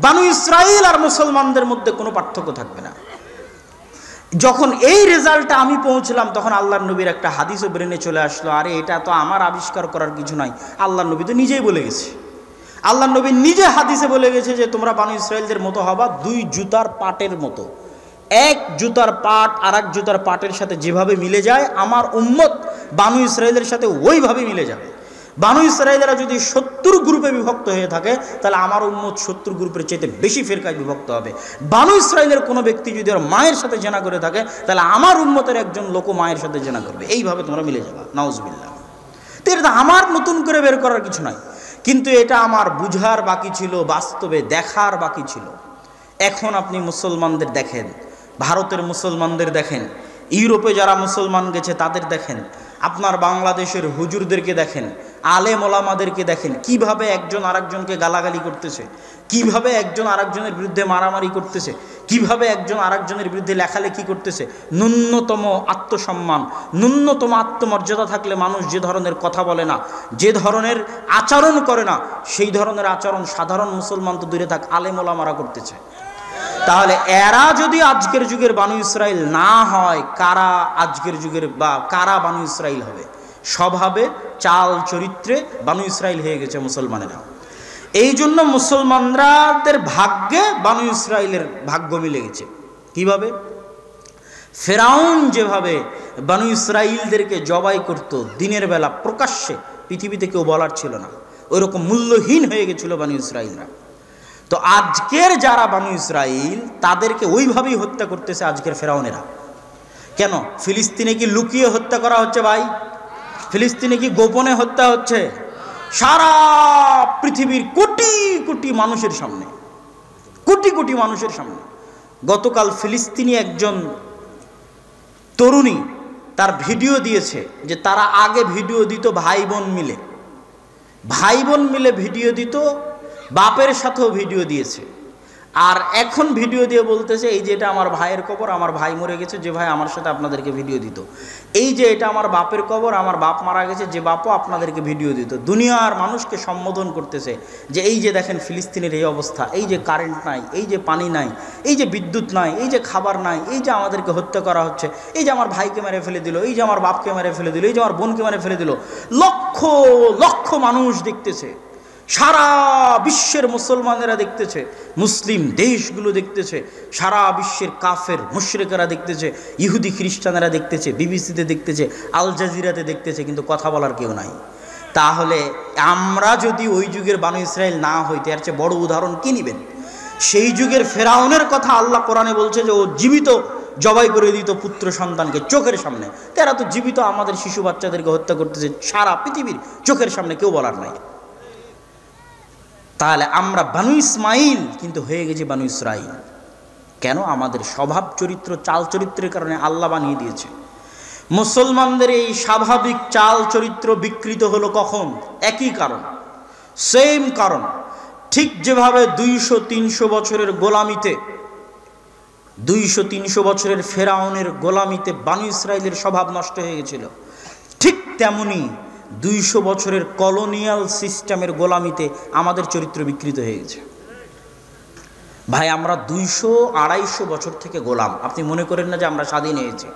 Speaker 1: বানু ইসরাইল আর মুসলমানদের মধ্যে কোনো পার্থক্য থাকবে না। যখন এই রেজাল্টটা আমি পৌঁছলাম, তখন আল্লাহর নবীর একটা হাদিসও ব্রেনে চলে আসলো, আরে এটা তো আমার আবিষ্কার করার কিছু নাই, আল্লাহর নবী তো নিজেই বলে গেছে। আল্লাহর নবী নিজে হাদিসে বলে গেছে যে তোমরা বানু ইসরাইলদের মতো হবা 2 জুতার পাটের মতো। এক জুতার পাট আর এক জুতার পাটের সাথে যেভাবে মিলে যায়, আমার উম্মত বানু ইসরাইলের সাথে ওইভাবে মিলে যাবে। বানু ইসরাইলেরা যদি 70 গ্রুপে বিভক্ত হয়ে থাকে, তাহলে আমার উম্মত 70 গ্রুপের চাইতে বেশি ফেরকায় বিভক্ত হবে। বানু ইসরাইলের কোনো ব্যক্তি যদি ওর মায়ের সাথে জেনা করে থাকে, তাহলে আমার উম্মতের একজন লোক মায়ের সাথে জেনা করবে। এইভাবে তোমরা মিলে যাবা, নাউজুবিল্লাহ। তো এটা আমার নতুন করে বের করার কিছু নাই, কিন্তু এটা আমার বুঝার বাকি ছিল, বাস্তবে দেখার বাকি ছিল। এখন আপনি মুসলমানদের দেখেন, ভারতের মুসলমানদের দেখেন, ইউরোপে যারা মুসলমান গেছে তাদের দেখেন, আপনার বাংলাদেশের হুজুরদেরকে দেখেন, আলেম ওলামাদেরকে দেখেন, কিভাবে একজন আরেকজনকে গালাগালি করতেছে, কিভাবে একজন আরেকজনের বিরুদ্ধে মারামারি করতেছে, কিভাবে একজন আরেকজনের বিরুদ্ধে লেখালেখি করতেছে। ন্যূনতম আত্মসম্মান, ন্যূনতম আত্মমর্যাদা থাকলে মানুষ যে ধরনের কথা বলে না, যে ধরনের আচরণ করে না, সেই ধরনের আচরণ সাধারণ মুসলমান তো দূরে থাক, আলেম ওলামারা করতেছে। তাহলে এরা যদি আজকের যুগের বানু ইসরাইল না হয়, কারা আজকের যুগের বা কারা বানু ইসরাইল হবে? স্বভাবে, চাল চরিত্রে বানু ইসরাইল হয়ে গেছে মুসলমানেরা। এই জন্য মুসলমানদের ভাগ্যে বানু ইসরাইলের ভাগ্য মিলে গেছে। কিভাবে? ফেরাউন যেভাবে বানু ইসরাইলদেরকে জবাই করত দিনের বেলা প্রকাশ্যে, পৃথিবীতে কেউ বলার ছিল না, ওইরকম মূল্যহীন হয়ে গেছিল বানু ইসরাইলরা। তো আজকের যারা বানু ইসরাইল, তাদেরকে ওইভাবেই হত্যা করতেছে আজকের ফেরাউনেরা। কেন? ফিলিস্তিনে কি লুকিয়ে হত্যা করা হচ্ছে ভাই? ফিলিস্তিনে কি গোপনে হত্যা হচ্ছে? সারা পৃথিবীর কোটি কোটি মানুষের সামনে, কোটি কোটি মানুষের সামনে। গতকাল ফিলিস্তিনি একজন তরুণী তার ভিডিও দিয়েছে যে তারা আগে ভিডিও দিত ভাই বোন মিলে ভিডিও দিত, বাপের সাথেও ভিডিও দিয়েছে। আর এখন ভিডিও দিয়ে বলতেছে এই যে এটা আমার ভাইয়ের কবর, আমার ভাই মরে গেছে, যে ভাই আমার সাথে আপনাদেরকে ভিডিও দিত। এই যে এটা আমার বাপের কবর, আমার বাপ মারা গেছে, যে বাপও আপনাদেরকে ভিডিও দিত। দুনিয়ার মানুষকে সম্বোধন করতেছে যে এই যে দেখেন ফিলিস্তিনের এই অবস্থা, এই যে কারেন্ট নাই, এই যে পানি নাই, এই যে বিদ্যুৎ নাই, এই যে খাবার নাই, এই যে আমাদেরকে হত্যা করা হচ্ছে, এই যে আমার ভাইকে মেরে ফেলে দিল, এই যে আমার বাপকে মেরে ফেলে দিল, এই যে আমার বোনকে মেরে ফেলে দিল। লক্ষ লক্ষ মানুষ দেখতেছে, সারা বিশ্বের মুসলমানেরা দেখতেছে, মুসলিম দেশগুলো দেখতেছে, সারা বিশ্বের কাফের মুশরিকেরা দেখতেছে, ইহুদি খ্রিস্টানেরা দেখতেছে, বিবিসিতে দেখতেছে, আল জাজিরাতে দেখতেছে, কিন্তু কথা বলার কেউ নাই। তাহলে আমরা যদি ওই যুগের বানু ইসরায়েল না হইতে এর চেয়ে বড় উদাহরণ কি নিবেন? সেই যুগের ফেরাউনের কথা আল্লাহ কোরআনে বলছে যে ও জীবিত জবাই করে দিত পুত্র সন্তানকে চোখের সামনে। তারা তো জীবিত আমাদের শিশু বাচ্চাদেরকে হত্যা করতেছে সারা পৃথিবীর চোখের সামনে, কেউ বলার নাই। তাহলে আমরা বানু ইসমাইল কিন্তু হয়ে গেছি বানু ইসরাইল। কেন? আমাদের স্বভাব চরিত্র, চাল চরিত্রের কারণে আল্লাহ বানিয়ে দিয়েছে। মুসলমানদের এই স্বাভাবিক চাল চরিত্র বিকৃত হলো কখন? একই কারণ, সেম কারণ। ঠিক যেভাবে 200-300 বছরের গোলামিতে, 200-300 বছরের ফেরাউনের গোলামিতে বানু ইসরাইলের স্বভাব নষ্ট হয়ে গেছিল, ঠিক তেমনি 200 বছরের কলোনিয়াল সিস্টেমের গোলামিতে আমাদের চরিত্র বিকৃত হয়ে গেছে। ভাই আমরা 200-250 বছর থেকে গোলাম। আপনি মনে করেন না যে আমরা স্বাধীন হয়েছি?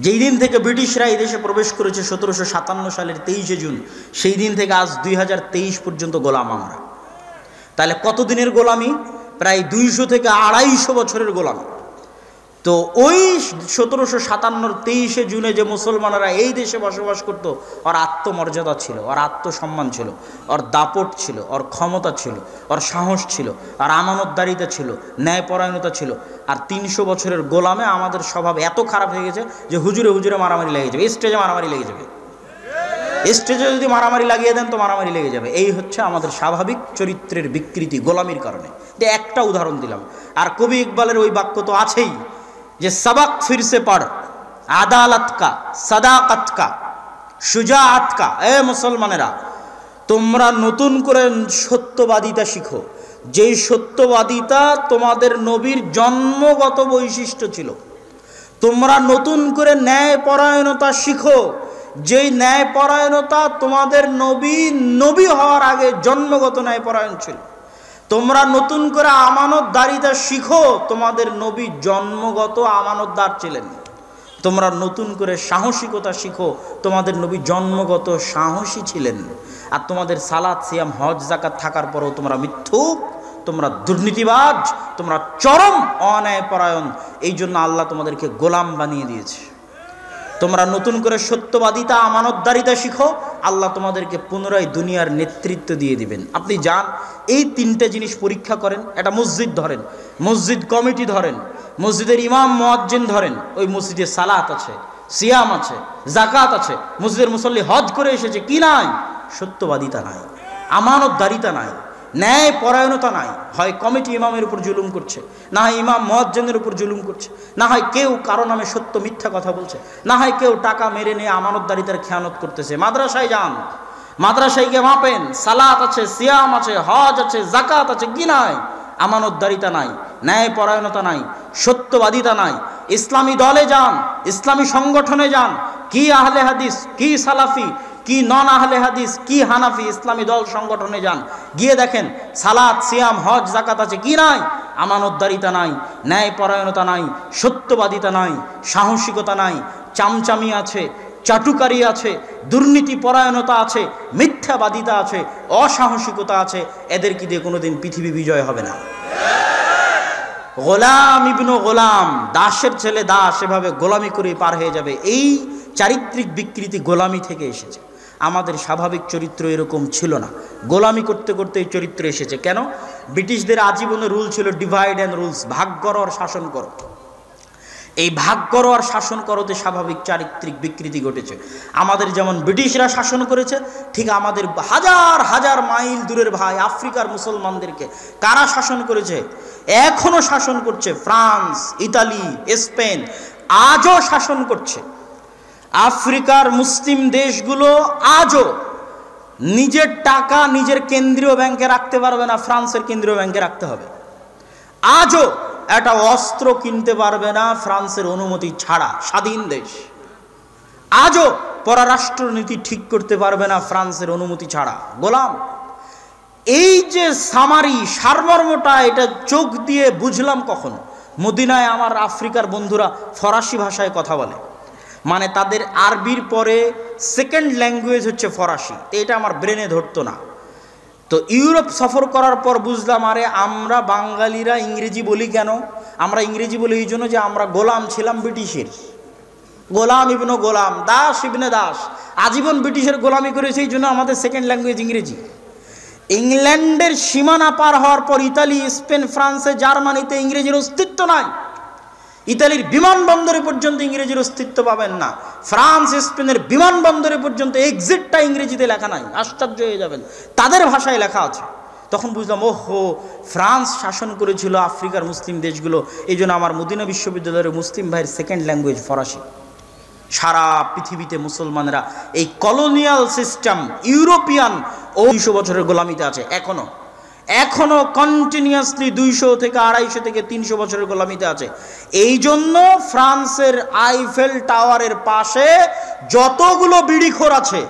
Speaker 1: যেই দিন থেকে ব্রিটিশরা এই দেশে প্রবেশ করেছে 1757 সালের 23শে জুন, সেই দিন থেকে আজ 2023 পর্যন্ত গোলাম আমরা। তাহলে কতদিনের গোলামি? প্রায় 200 থেকে 250 বছরের গোলামি। তো ওই 1757 23শে জুনে যে মুসলমানেরা এই দেশে বসবাস করতো, ওর আত্মমর্যাদা ছিল, ওর আত্মসম্মান ছিল, ওর দাপট ছিল, ওর ক্ষমতা ছিল, ওর সাহস ছিল, আর আমানতদারিতা ছিল, ন্যায়পরায়ণতা ছিল। আর 300 বছরের গোলামে আমাদের স্বভাব এত খারাপ হয়ে গেছে যে হুজুরে হুজুরে মারামারি লেগে যাবে, স্টেজে মারামারি লেগে যাবে, স্টেজে যদি মারামারি লাগিয়ে দেন তো মারামারি লেগে যাবে। এই হচ্ছে আমাদের স্বাভাবিক চরিত্রের বিকৃতি গোলামির কারণে। যে একটা উদাহরণ দিলাম। আর কবি ইকবালের ওই বাক্য তো আছেই যে সবক ফিরসে পড় আদালত কা, সাদাকত কা, শুজাআত কা। এ মুসলমানেরা, তোমরা নতুন করে সত্যবাদিতা শিখো, যেই সত্যবাদিতা তোমাদের নবীর জন্মগত বৈশিষ্ট্য ছিল। তোমরা নতুন করে ন্যায়পরায়ণতা শিখো, যেই ন্যায়পরায়ণতা তোমাদের নবী হওয়ার আগে জন্মগত ন্যায়পরায়ণ ছিল। তোমরা নতুন করে আমানতদারিতা শিখো, তোমাদের নবী জন্মগত আমানতদার ছিলেন। তোমরা নতুন করে সাহসিকতা শিখো, তোমাদের নবী জন্মগত সাহসী ছিলেন। আর তোমাদের সালাত সিয়াম হজ যাকাত থাকার পরেও তোমরা মিথ্যুক, তোমরা দুর্নীতিবাজ, তোমরা চরম অন্যায়পরায়ণ। এই জন্য আল্লাহ তোমাদেরকে গোলাম বানিয়ে দিয়েছে। তোমরা নতুন করে সত্যবাদিতা আমানতদারিতা শিখো, আল্লাহ তোমাদেরকে পুনরায় দুনিয়ার নেতৃত্ব দিয়ে দিবেন। আপনি যান, এই 3টে জিনিস পরীক্ষা করেন। একটা মসজিদ ধরেন, মসজিদ কমিটি ধরেন, মসজিদের ইমাম মুয়াজ্জিন ধরেন, ওই মসজিদে সালাত আছে, সিয়াম আছে, জাকাত আছে, মসজিদের মুসল্লি হজ করে এসেছে, কি নাই? সত্যবাদিতা নাই, আমানতদারিতা নাই, ন্যায় পরায়ণতা নাই। হয় কমিটি ইমামের উপর জুলুম করছে, না হয় ইমাম মুয়াজ্জিনের উপর জুলুম করছে, না হয় কেউ কারো নামে সত্য মিথ্যা কথা বলছে, না হয় কেউ টাকা মেরে নিয়ে আমানতদারিতার খেয়ানত করতেছে। মাদ্রাসায় যান, মাদ্রাসায় গিয়ে মাপেন, সালাত আছে, সিয়াম আছে, হজ আছে, জাকাত আছে, কি নাই? আমানতদারিতা নাই, ন্যায় পরায়ণতা নাই, সত্যবাদিতা নাই। ইসলামী দলে যান, ইসলামী সংগঠনে যান, কি আহলে হাদিস, কি সালাফি, কি নন আহলে হাদিস, কি হানাফি, ইসলামী দল সংগঠনে যান, গিয়ে দেখেন সালাত সিয়াম হজ জাকাত আছে, কি নাই? আমানতদারিতা নাই, ন্যায় পরায়ণতা নাই, সত্যবাদিতা নাই, সাহসিকতা নাই, চামচামি আছে, চাটুকারি আছে, দুর্নীতি পরায়ণতা আছে, মিথ্যাবাদিতা আছে, অসাহসিকতা আছে। এদেরকে দিয়ে কোনোদিন পৃথিবী বিজয় হবে না। গোলাম ইবনু গোলাম, দাসের ছেলে দাস, এভাবে গোলামি করে পার হয়ে যাবে। এই চারিত্রিক বিকৃতি গোলামি থেকে এসেছে। আমাদের স্বাভাবিক চরিত্র এরকম ছিল না, গোলামি করতে করতে এই চরিত্র এসেছে। কেন? ব্রিটিশদের আজীবনের রুল ছিল ডিভাইড অ্যান্ড রুলস, ভাগ করো আর শাসন করো। এই ভাগ করো আর শাসন করোতে স্বাভাবিক চারিত্রিক বিকৃতি ঘটেছে। আমাদের যেমন ব্রিটিশরা শাসন করেছে, ঠিক আমাদের হাজার হাজার মাইল দূরের ভাই আফ্রিকার মুসলমানদেরকে কারা শাসন করেছে? এখনো শাসন করছে। ফ্রান্স, ইতালি, স্পেন আজও শাসন করছে। আফ্রিকার মুসলিম দেশগুলো আজও নিজের টাকা নিজের কেন্দ্রীয় ব্যাংকে রাখতে পারবে না, ফ্রান্সের কেন্দ্রীয় ব্যাংকে রাখতে হবে। আজও একটা অস্ত্র কিনতে পারবে না ফ্রান্সের অনুমতি ছাড়া, স্বাধীন দেশ। আজও পররাষ্ট্রনীতি ঠিক করতে পারবে না ফ্রান্সের অনুমতি ছাড়া, গোলাম। এই যে সামারি, সারমর্মটা এটা চোখ দিয়ে বুঝলাম কখন, মদিনায় আমার আফ্রিকার বন্ধুরা ফরাসি ভাষায় কথা বলে, মানে তাদের আরবির পরে সেকেন্ড ল্যাঙ্গুয়েজ হচ্ছে ফরাসি। এটা আমার ব্রেনে ধরতো না। তো ইউরোপ সফর করার পর বুঝলাম, আরে আমরা বাঙালিরা ইংরেজি বলি কেন? আমরা ইংরেজি বলি এই জন্য যে আমরা গোলাম ছিলাম ব্রিটিশের। গোলাম ইবনে গোলাম, দাস ইবনে দাস, আজীবন ব্রিটিশের গোলামি করেছে, এই জন্য আমাদের সেকেন্ড ল্যাঙ্গুয়েজ ইংরেজি। ইংল্যান্ডের সীমানা পার হওয়ার পর ইতালি, স্পেন, ফ্রান্সে, জার্মানিতে ইংরেজির অস্তিত্ব নাই। ইতালির বিমানবন্দরে পর্যন্ত ইংরেজির অস্তিত্ব পাবেন না। ফ্রান্স, স্পেনের বিমানবন্দরে পর্যন্ত এক্সিটটা ইংরেজিতে লেখা নাই। আশ্চর্য হয়ে যাবেন, তাদের ভাষায় লেখা আছে। তখন বুঝলাম, ওহো, ফ্রান্স শাসন করেছিল আফ্রিকার মুসলিম দেশগুলো, এই জন্য আমার মদিনা বিশ্ববিদ্যালয়ের মুসলিম ভাইয়ের সেকেন্ড ল্যাঙ্গুয়েজ ফরাসি। সারা পৃথিবীতে মুসলমানরা এই কলোনিয়াল সিস্টেম, ইউরোপিয়ান 200 বছরের গোলামিতে আছে। এখনো কন্টিনিউয়াসলি 200 থেকে 250 থেকে 300 বছরের গোলামিতে আছে। এই জন্য ফ্রান্সের আইফেল টাওয়ারের পাশে যতগুলো বিড়িখোর আছে,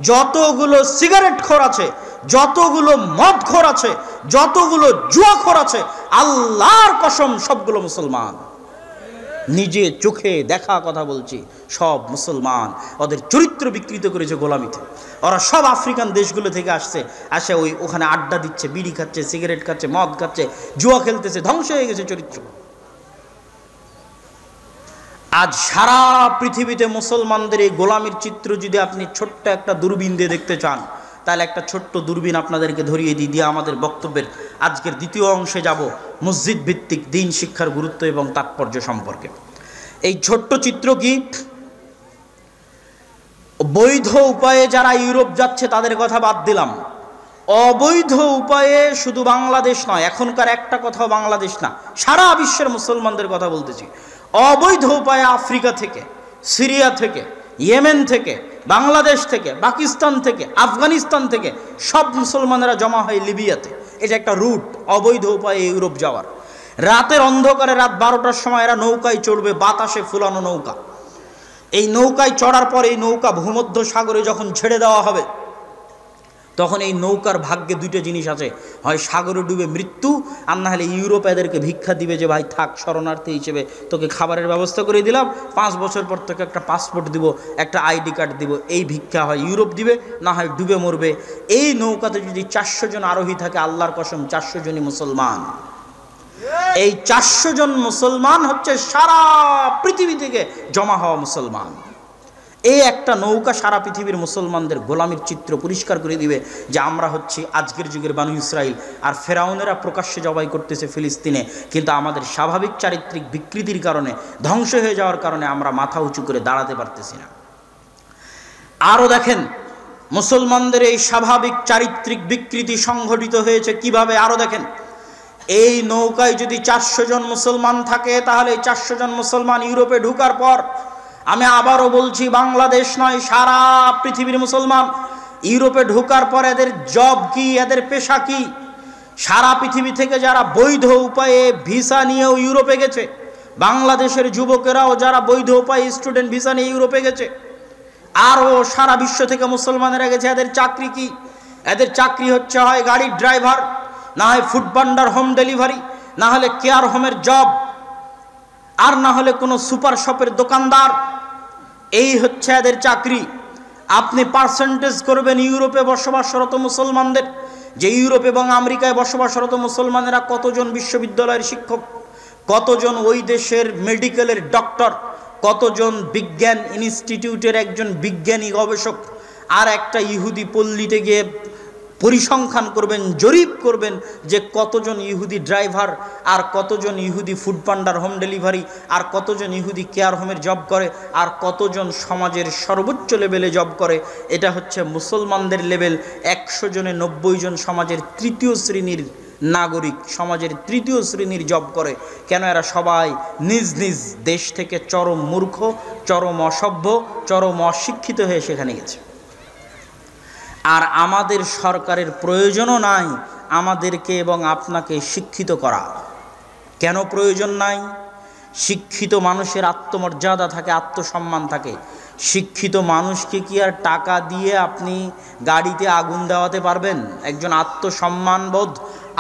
Speaker 1: যতগুলো সিগারেট খোর আছে, যতগুলো মদ খোর আছে, যতগুলো জুয়াখোর আছে, আল্লাহর কসম সবগুলো মুসলমান। নিজে চোখে দেখা কথা বলছি, সব মুসলমান। ওদের চরিত্র বিকৃত করেছে গোলামিতে। ওরা সব আফ্রিকান দেশগুলো থেকে আসে ওখানে আড্ডা দিচ্ছে, বিড়ি খাচ্ছে, সিগারেট খাচ্ছে, মদ খাচ্ছে, জুয়া খেলতেছে, ধ্বংস হয়ে গেছে চরিত্র। আজ সারা পৃথিবীতে মুসলমানদের এই গোলামির চিত্র যদি আপনি ছোট্ট একটা দূরবীন দিয়ে দেখতে চান, তাহলে একটা ছোট্ট দূরবীন আপনাদেরকে ধরিয়ে দিয়ে আমাদের বক্তব্যের আজকের দ্বিতীয় অংশে যাব, মসজিদ ভিত্তিক দ্বীন শিক্ষার গুরুত্ব এবং তাৎপর্য সম্পর্কে। এই ছোট্ট চিত্র কি? বৈধ উপায়ে যারা ইউরোপ যাচ্ছে তাদের কথা বাদ দিলাম, অবৈধ উপায়ে শুধু বাংলাদেশ নয়, এখনকার একটা কথাও বাংলাদেশ না, সারা বিশ্বের মুসলমানদের কথা বলতেছি। অবৈধ উপায়ে আফ্রিকা থেকে, সিরিয়া থেকে, ইয়েমেন থেকে, বাংলাদেশ থেকে, পাকিস্তান থেকে, আফগানিস্তান থেকে সব মুসলমানেরা জমা হয় লিবিয়াতে। এটা একটা রুট অবৈধ উপায়ে ইউরোপ যাওয়ার। রাতের অন্ধকারে, রাত 12টার সময় এরা নৌকায় চড়বে, বাতাসে ফুলানো নৌকা। এই নৌকায় চড়ার পর এই নৌকা ভূমধ্য সাগরে যখন ছেড়ে দেওয়া হবে, তখন এই নৌকার ভাগ্যে দুইটা জিনিস আছে, হয় সাগরে ডুবে মৃত্যু, আর না হলে ইউরোপ এদেরকে ভিক্ষা দিবে যে ভাই থাক, শরণার্থী হিসেবে তোকে খাবারের ব্যবস্থা করে দিলাম, 5 বছর পর তোকে একটা পাসপোর্ট দিব, একটা আইডি কার্ড দিব। এই ভিক্ষা হয় ইউরোপ দিবে, না হয় ডুবে মরবে। এই নৌকাতে যদি 400 জন আরোহী থাকে, আল্লাহর কসম 400 জনই মুসলমান। এই 400 জন মুসলমান হচ্ছে সারা পৃথিবী থেকে জমা হওয়া মুসলমান। এই একটা নৌকা সারা পৃথিবীর মুসলমানদের গোলামির চিত্র পরিষ্কার করে দিবে যে আমরা হচ্ছি আজকের যুগের বানু ইসরাইল। আর ফেরাউনেরা প্রকাশ্যে জবাই করতেছে ফিলিস্তিনে, কিন্তু আমাদের স্বাভাবিক চারিত্রিক বিকৃতির কারণে, ধ্বংস হয়ে যাওয়ার কারণে আমরা মাথা উঁচু করে দাঁড়াতে পারতেছি না। আরও দেখেন, মুসলমানদের এই স্বাভাবিক চারিত্রিক বিকৃতি সংঘটিত হয়েছে কিভাবে, আরও দেখেন। এই নৌকায় যদি 400 জন মুসলমান থাকে, তাহলে 400 জন মুসলমান ইউরোপে ঢোকার পর, আমি আবারও বলছি, বাংলাদেশ নয়, সারা পৃথিবীর মুসলমান ইউরোপে ঢোকার পর এদের জব কি, এদের পেশা কি? সারা পৃথিবী থেকে যারা বৈধ উপায়ে ভিসা নিয়েও ইউরোপে গেছে, বাংলাদেশের যুবকেরাও যারা বৈধ উপায়ে স্টুডেন্ট ভিসা নিয়ে ইউরোপে গেছে, আরও সারা বিশ্ব থেকে মুসলমানেরা গেছে, এদের চাকরি কি? এদের চাকরি হচ্ছে হয় গাড়ির ড্রাইভার, না হয় ফুড ভান্ডার, হোম ডেলিভারি, না হলে কেয়ার হোমের জব, আর না হলে কোনো সুপার শপের দোকানদার। এই হচ্ছে এদের চাকরি। আপনি পার্সেন্টেজ করবেন ইউরোপে বসবাসরত মুসলমানদের, যে ইউরোপ এবং আমেরিকায় বসবাসরত মুসলমানেরা কতজন বিশ্ববিদ্যালয়ের শিক্ষক, কতজন ওই দেশের মেডিকেলের ডক্টর, কতজন বিজ্ঞান ইনস্টিটিউটের একজন বিজ্ঞানী গবেষক, আর একটা ইহুদি পল্লীতে গিয়ে পরিসংখ্যান করবেন, জরিপ করবেন যে কতজন ইহুদি ড্রাইভার, আর কতজন ইহুদি ফুড পান্ডার, হোম ডেলিভারি, আর কতজন ইহুদি কেয়ার হোমের জব করে, আর কতজন সমাজের সর্বোচ্চ লেভেলে জব করে। এটা হচ্ছে মুসলমানদের লেভেল। 100 জনে 90 জন সমাজের 3য় শ্রেণীর নাগরিক, সমাজের 3য় শ্রেণীর জব করে। কেন? এরা সবাই নিজ নিজ দেশ থেকে চরম মূর্খ, চরম অসভ্য, চরম অশিক্ষিত হয়ে সেখানে গেছে। আর আমাদের সরকারের প্রয়োজনও নাই আমাদেরকে এবং আপনাকে শিক্ষিত করা। কেন প্রয়োজন নাই? শিক্ষিত মানুষের আত্মমর্যাদা থাকে, আত্মসম্মান থাকে। শিক্ষিত মানুষকে কি আর টাকা দিয়ে আপনি গাড়িতে আগুন দেওয়াতে পারবেন? একজন আত্মসম্মানবোধ,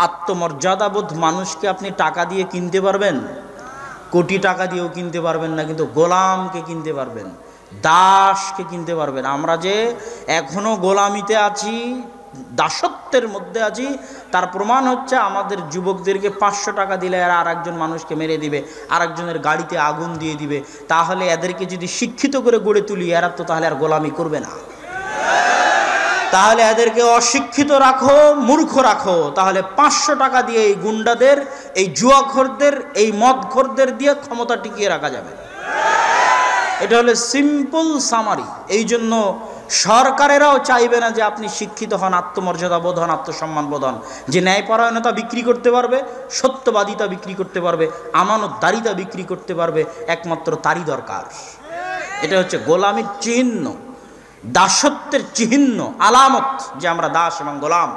Speaker 1: আত্মমর্যাদাবোধ মানুষকে আপনি টাকা দিয়ে কিনতে পারবেন? কোটি টাকা দিয়েও কিনতে পারবেন না, কিন্তু গোলামকে কিনতে পারবেন, দাসকে কিনতে পারবেন। আমরা যে এখনো গোলামিতে আছি, দাসত্বের মধ্যে আছি, তার প্রমাণ হচ্ছে আমাদের যুবকদেরকে 500 টাকা দিলে এরা আর একজন মানুষকে মেরে দিবে, আর একজনের গাড়িতে আগুন দিয়ে দিবে। তাহলে এদেরকে যদি শিক্ষিত করে গড়ে তুলি, এরা তো তাহলে আর গোলামি করবে না। তাহলে এদেরকে অশিক্ষিত রাখো, মূর্খ রাখো, তাহলে 500 টাকা দিয়ে এই গুন্ডাদের, এই জুয়াখোরদের, এই মদখোরদের দিয়ে ক্ষমতা টিকিয়ে রাখা যাবে। এটা হলো সিম্পল সামারি। এই জন্য সরকারেরাও চাইবে না যে আপনি শিক্ষিত হন, আত্মমর্যাদা বোধ হন, আত্মসম্মান বোধ হন। যে ন্যায়পরায়ণতা বিক্রি করতে পারবে, সত্যবাদিতা বিক্রি করতে পারবে, আমানতদারিতা বিক্রি করতে পারবে, একমাত্র তারই দরকার। এটা হচ্ছে গোলামির চিহ্ন, দাসত্বের চিহ্ন, আলামত যে আমরা দাস এবং গোলাম,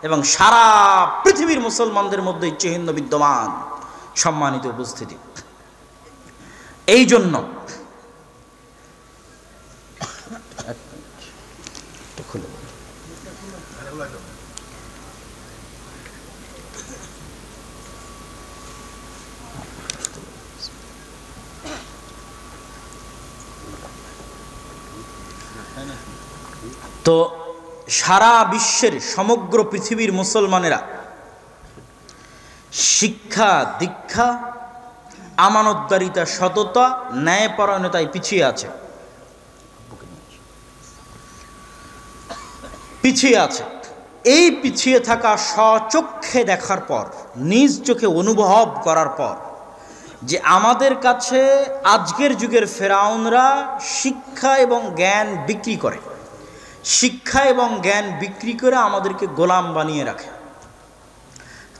Speaker 1: এবং সারা পৃথিবীর মুসলমানদের মধ্যে চিহ্ন বিদ্যমান। সম্মানিত উপস্থিতি, এই জন্য তো সারা বিশ্বের সমগ্র পৃথিবীর মুসলমানেরা শিক্ষা, দীক্ষা, আমানতদারিতা, সততা, ন্যায়পরায়ণতায় পিছিয়ে আছে, পিছিয়ে আছে। এই পিছিয়ে থাকা স্বচক্ষে দেখার পর, নিজ চোখে অনুভব করার পর, যে আমাদের কাছে আজকের যুগের ফেরাউনরা শিক্ষা এবং জ্ঞান বিক্রি করে, শিক্ষা এবং জ্ঞান বিক্রি করে আমাদেরকে গোলাম বানিয়ে রাখে।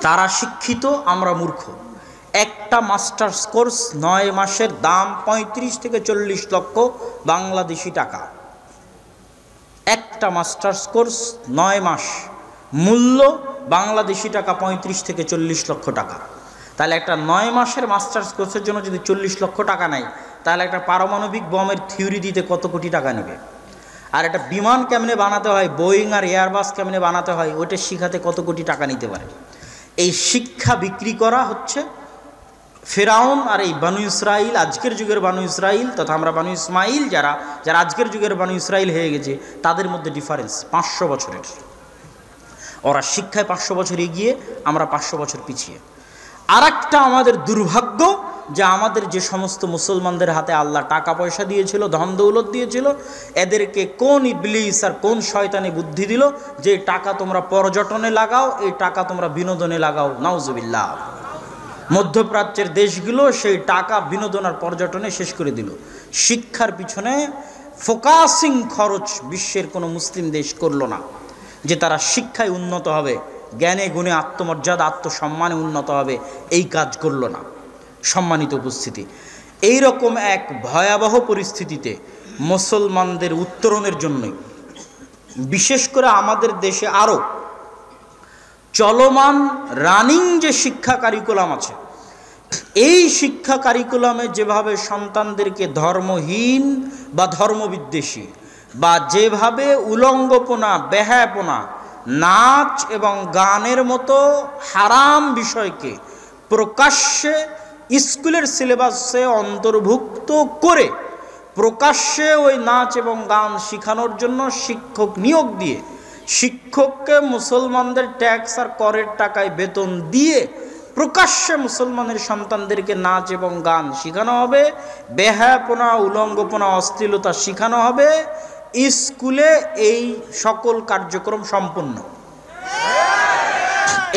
Speaker 1: তারা শিক্ষিত, আমরা মূর্খ। একটা মাস্টার্স কোর্স 9 মাসের দাম 35 থেকে 40 লক্ষ বাংলাদেশি টাকা। একটা মাস্টার্স কোর্স 9 মাস, মূল্য বাংলাদেশি টাকা 35 থেকে 40 লক্ষ টাকা। তাহলে একটা 9 মাসের মাস্টার্স কোর্সের জন্য যদি 40 লক্ষ টাকা নেয়, তাহলে একটা পারমাণবিক বমের থিওরি দিতে কত কোটি টাকা নেবে? আর একটা বিমান কেমনে বানাতে হয়, বোয়িং আর এয়ারবাস কেমনে বানাতে হয়, ওইটা শিখাতে কত কোটি টাকা নিতে পারে? এই শিক্ষা বিক্রি করা হচ্ছে ফেরাউন আর এই বানু ইসরাইল, আজকের যুগের বানু ইসরাইল তথা আমরা বানু ইসমাইল, যারা আজকের যুগের বানু ইসরাইল হয়ে গেছে, তাদের মধ্যে ডিফারেন্স 500 বছরের। ওরা শিক্ষায় 500 বছর এগিয়ে, আমরা 500 বছর পিছিয়ে। আর একটা আমাদের দুর্ভাগ্য যে আমাদের যে সমস্ত মুসলমানদের হাতে আল্লাহ টাকা পয়সা দিয়েছিল, ধন দৌলত দিয়েছিল, এদেরকে কোন ইবলিস আর কোন শয়তানি বুদ্ধি দিল যে টাকা তোমরা পর্যটনে লাগাও, এই টাকা তোমরা বিনোদনে লাগাও। নাউজুবিল্লাহ। মধ্যপ্রাচ্যের দেশগুলো সেই টাকা বিনোদন আর পর্যটনে শেষ করে দিল। শিক্ষার পিছনে ফোকাসিং খরচ বিশ্বের কোনো মুসলিম দেশ করলো না, যে তারা শিক্ষায় উন্নত হবে, জ্ঞানে গুণে, আত্মমর্যাদা, আত্মসম্মানে উন্নত হবে, এই কাজ করলো না। সম্মানিত উপস্থিতি, এই রকম এক ভয়াবহ পরিস্থিতিতে মুসলমানদের উত্তরণের জন্যই, বিশেষ করে আমাদের দেশে আরও চলমান রানিং যে শিক্ষা কারিকুলাম আছে, এই শিক্ষা কারিকুলামে যেভাবে সন্তানদেরকে ধর্মহীন বা ধর্মবিদ্বেষী বা যেভাবে উলঙ্গপনা, বেহায়াপনা, নাচ এবং গানের মতো হারাম বিষয়কে প্রকাশ্যে স্কুলের সিলেবাসে অন্তর্ভুক্ত করে প্রকাশ্যে ওই নাচ এবং গান শেখানোর জন্য শিক্ষক নিয়োগ দিয়ে, শিক্ষককে মুসলমানদের ট্যাক্স আর করের টাকায় বেতন দিয়ে প্রকাশ্যে মুসলমানের সন্তানদেরকে নাচ এবং গান শেখানো হবে, বেহায়াপনা, উলঙ্গপনা, অশ্লীলতা শেখানো হবে, স্কুলে এই সকল কার্যক্রম সম্পন্ন।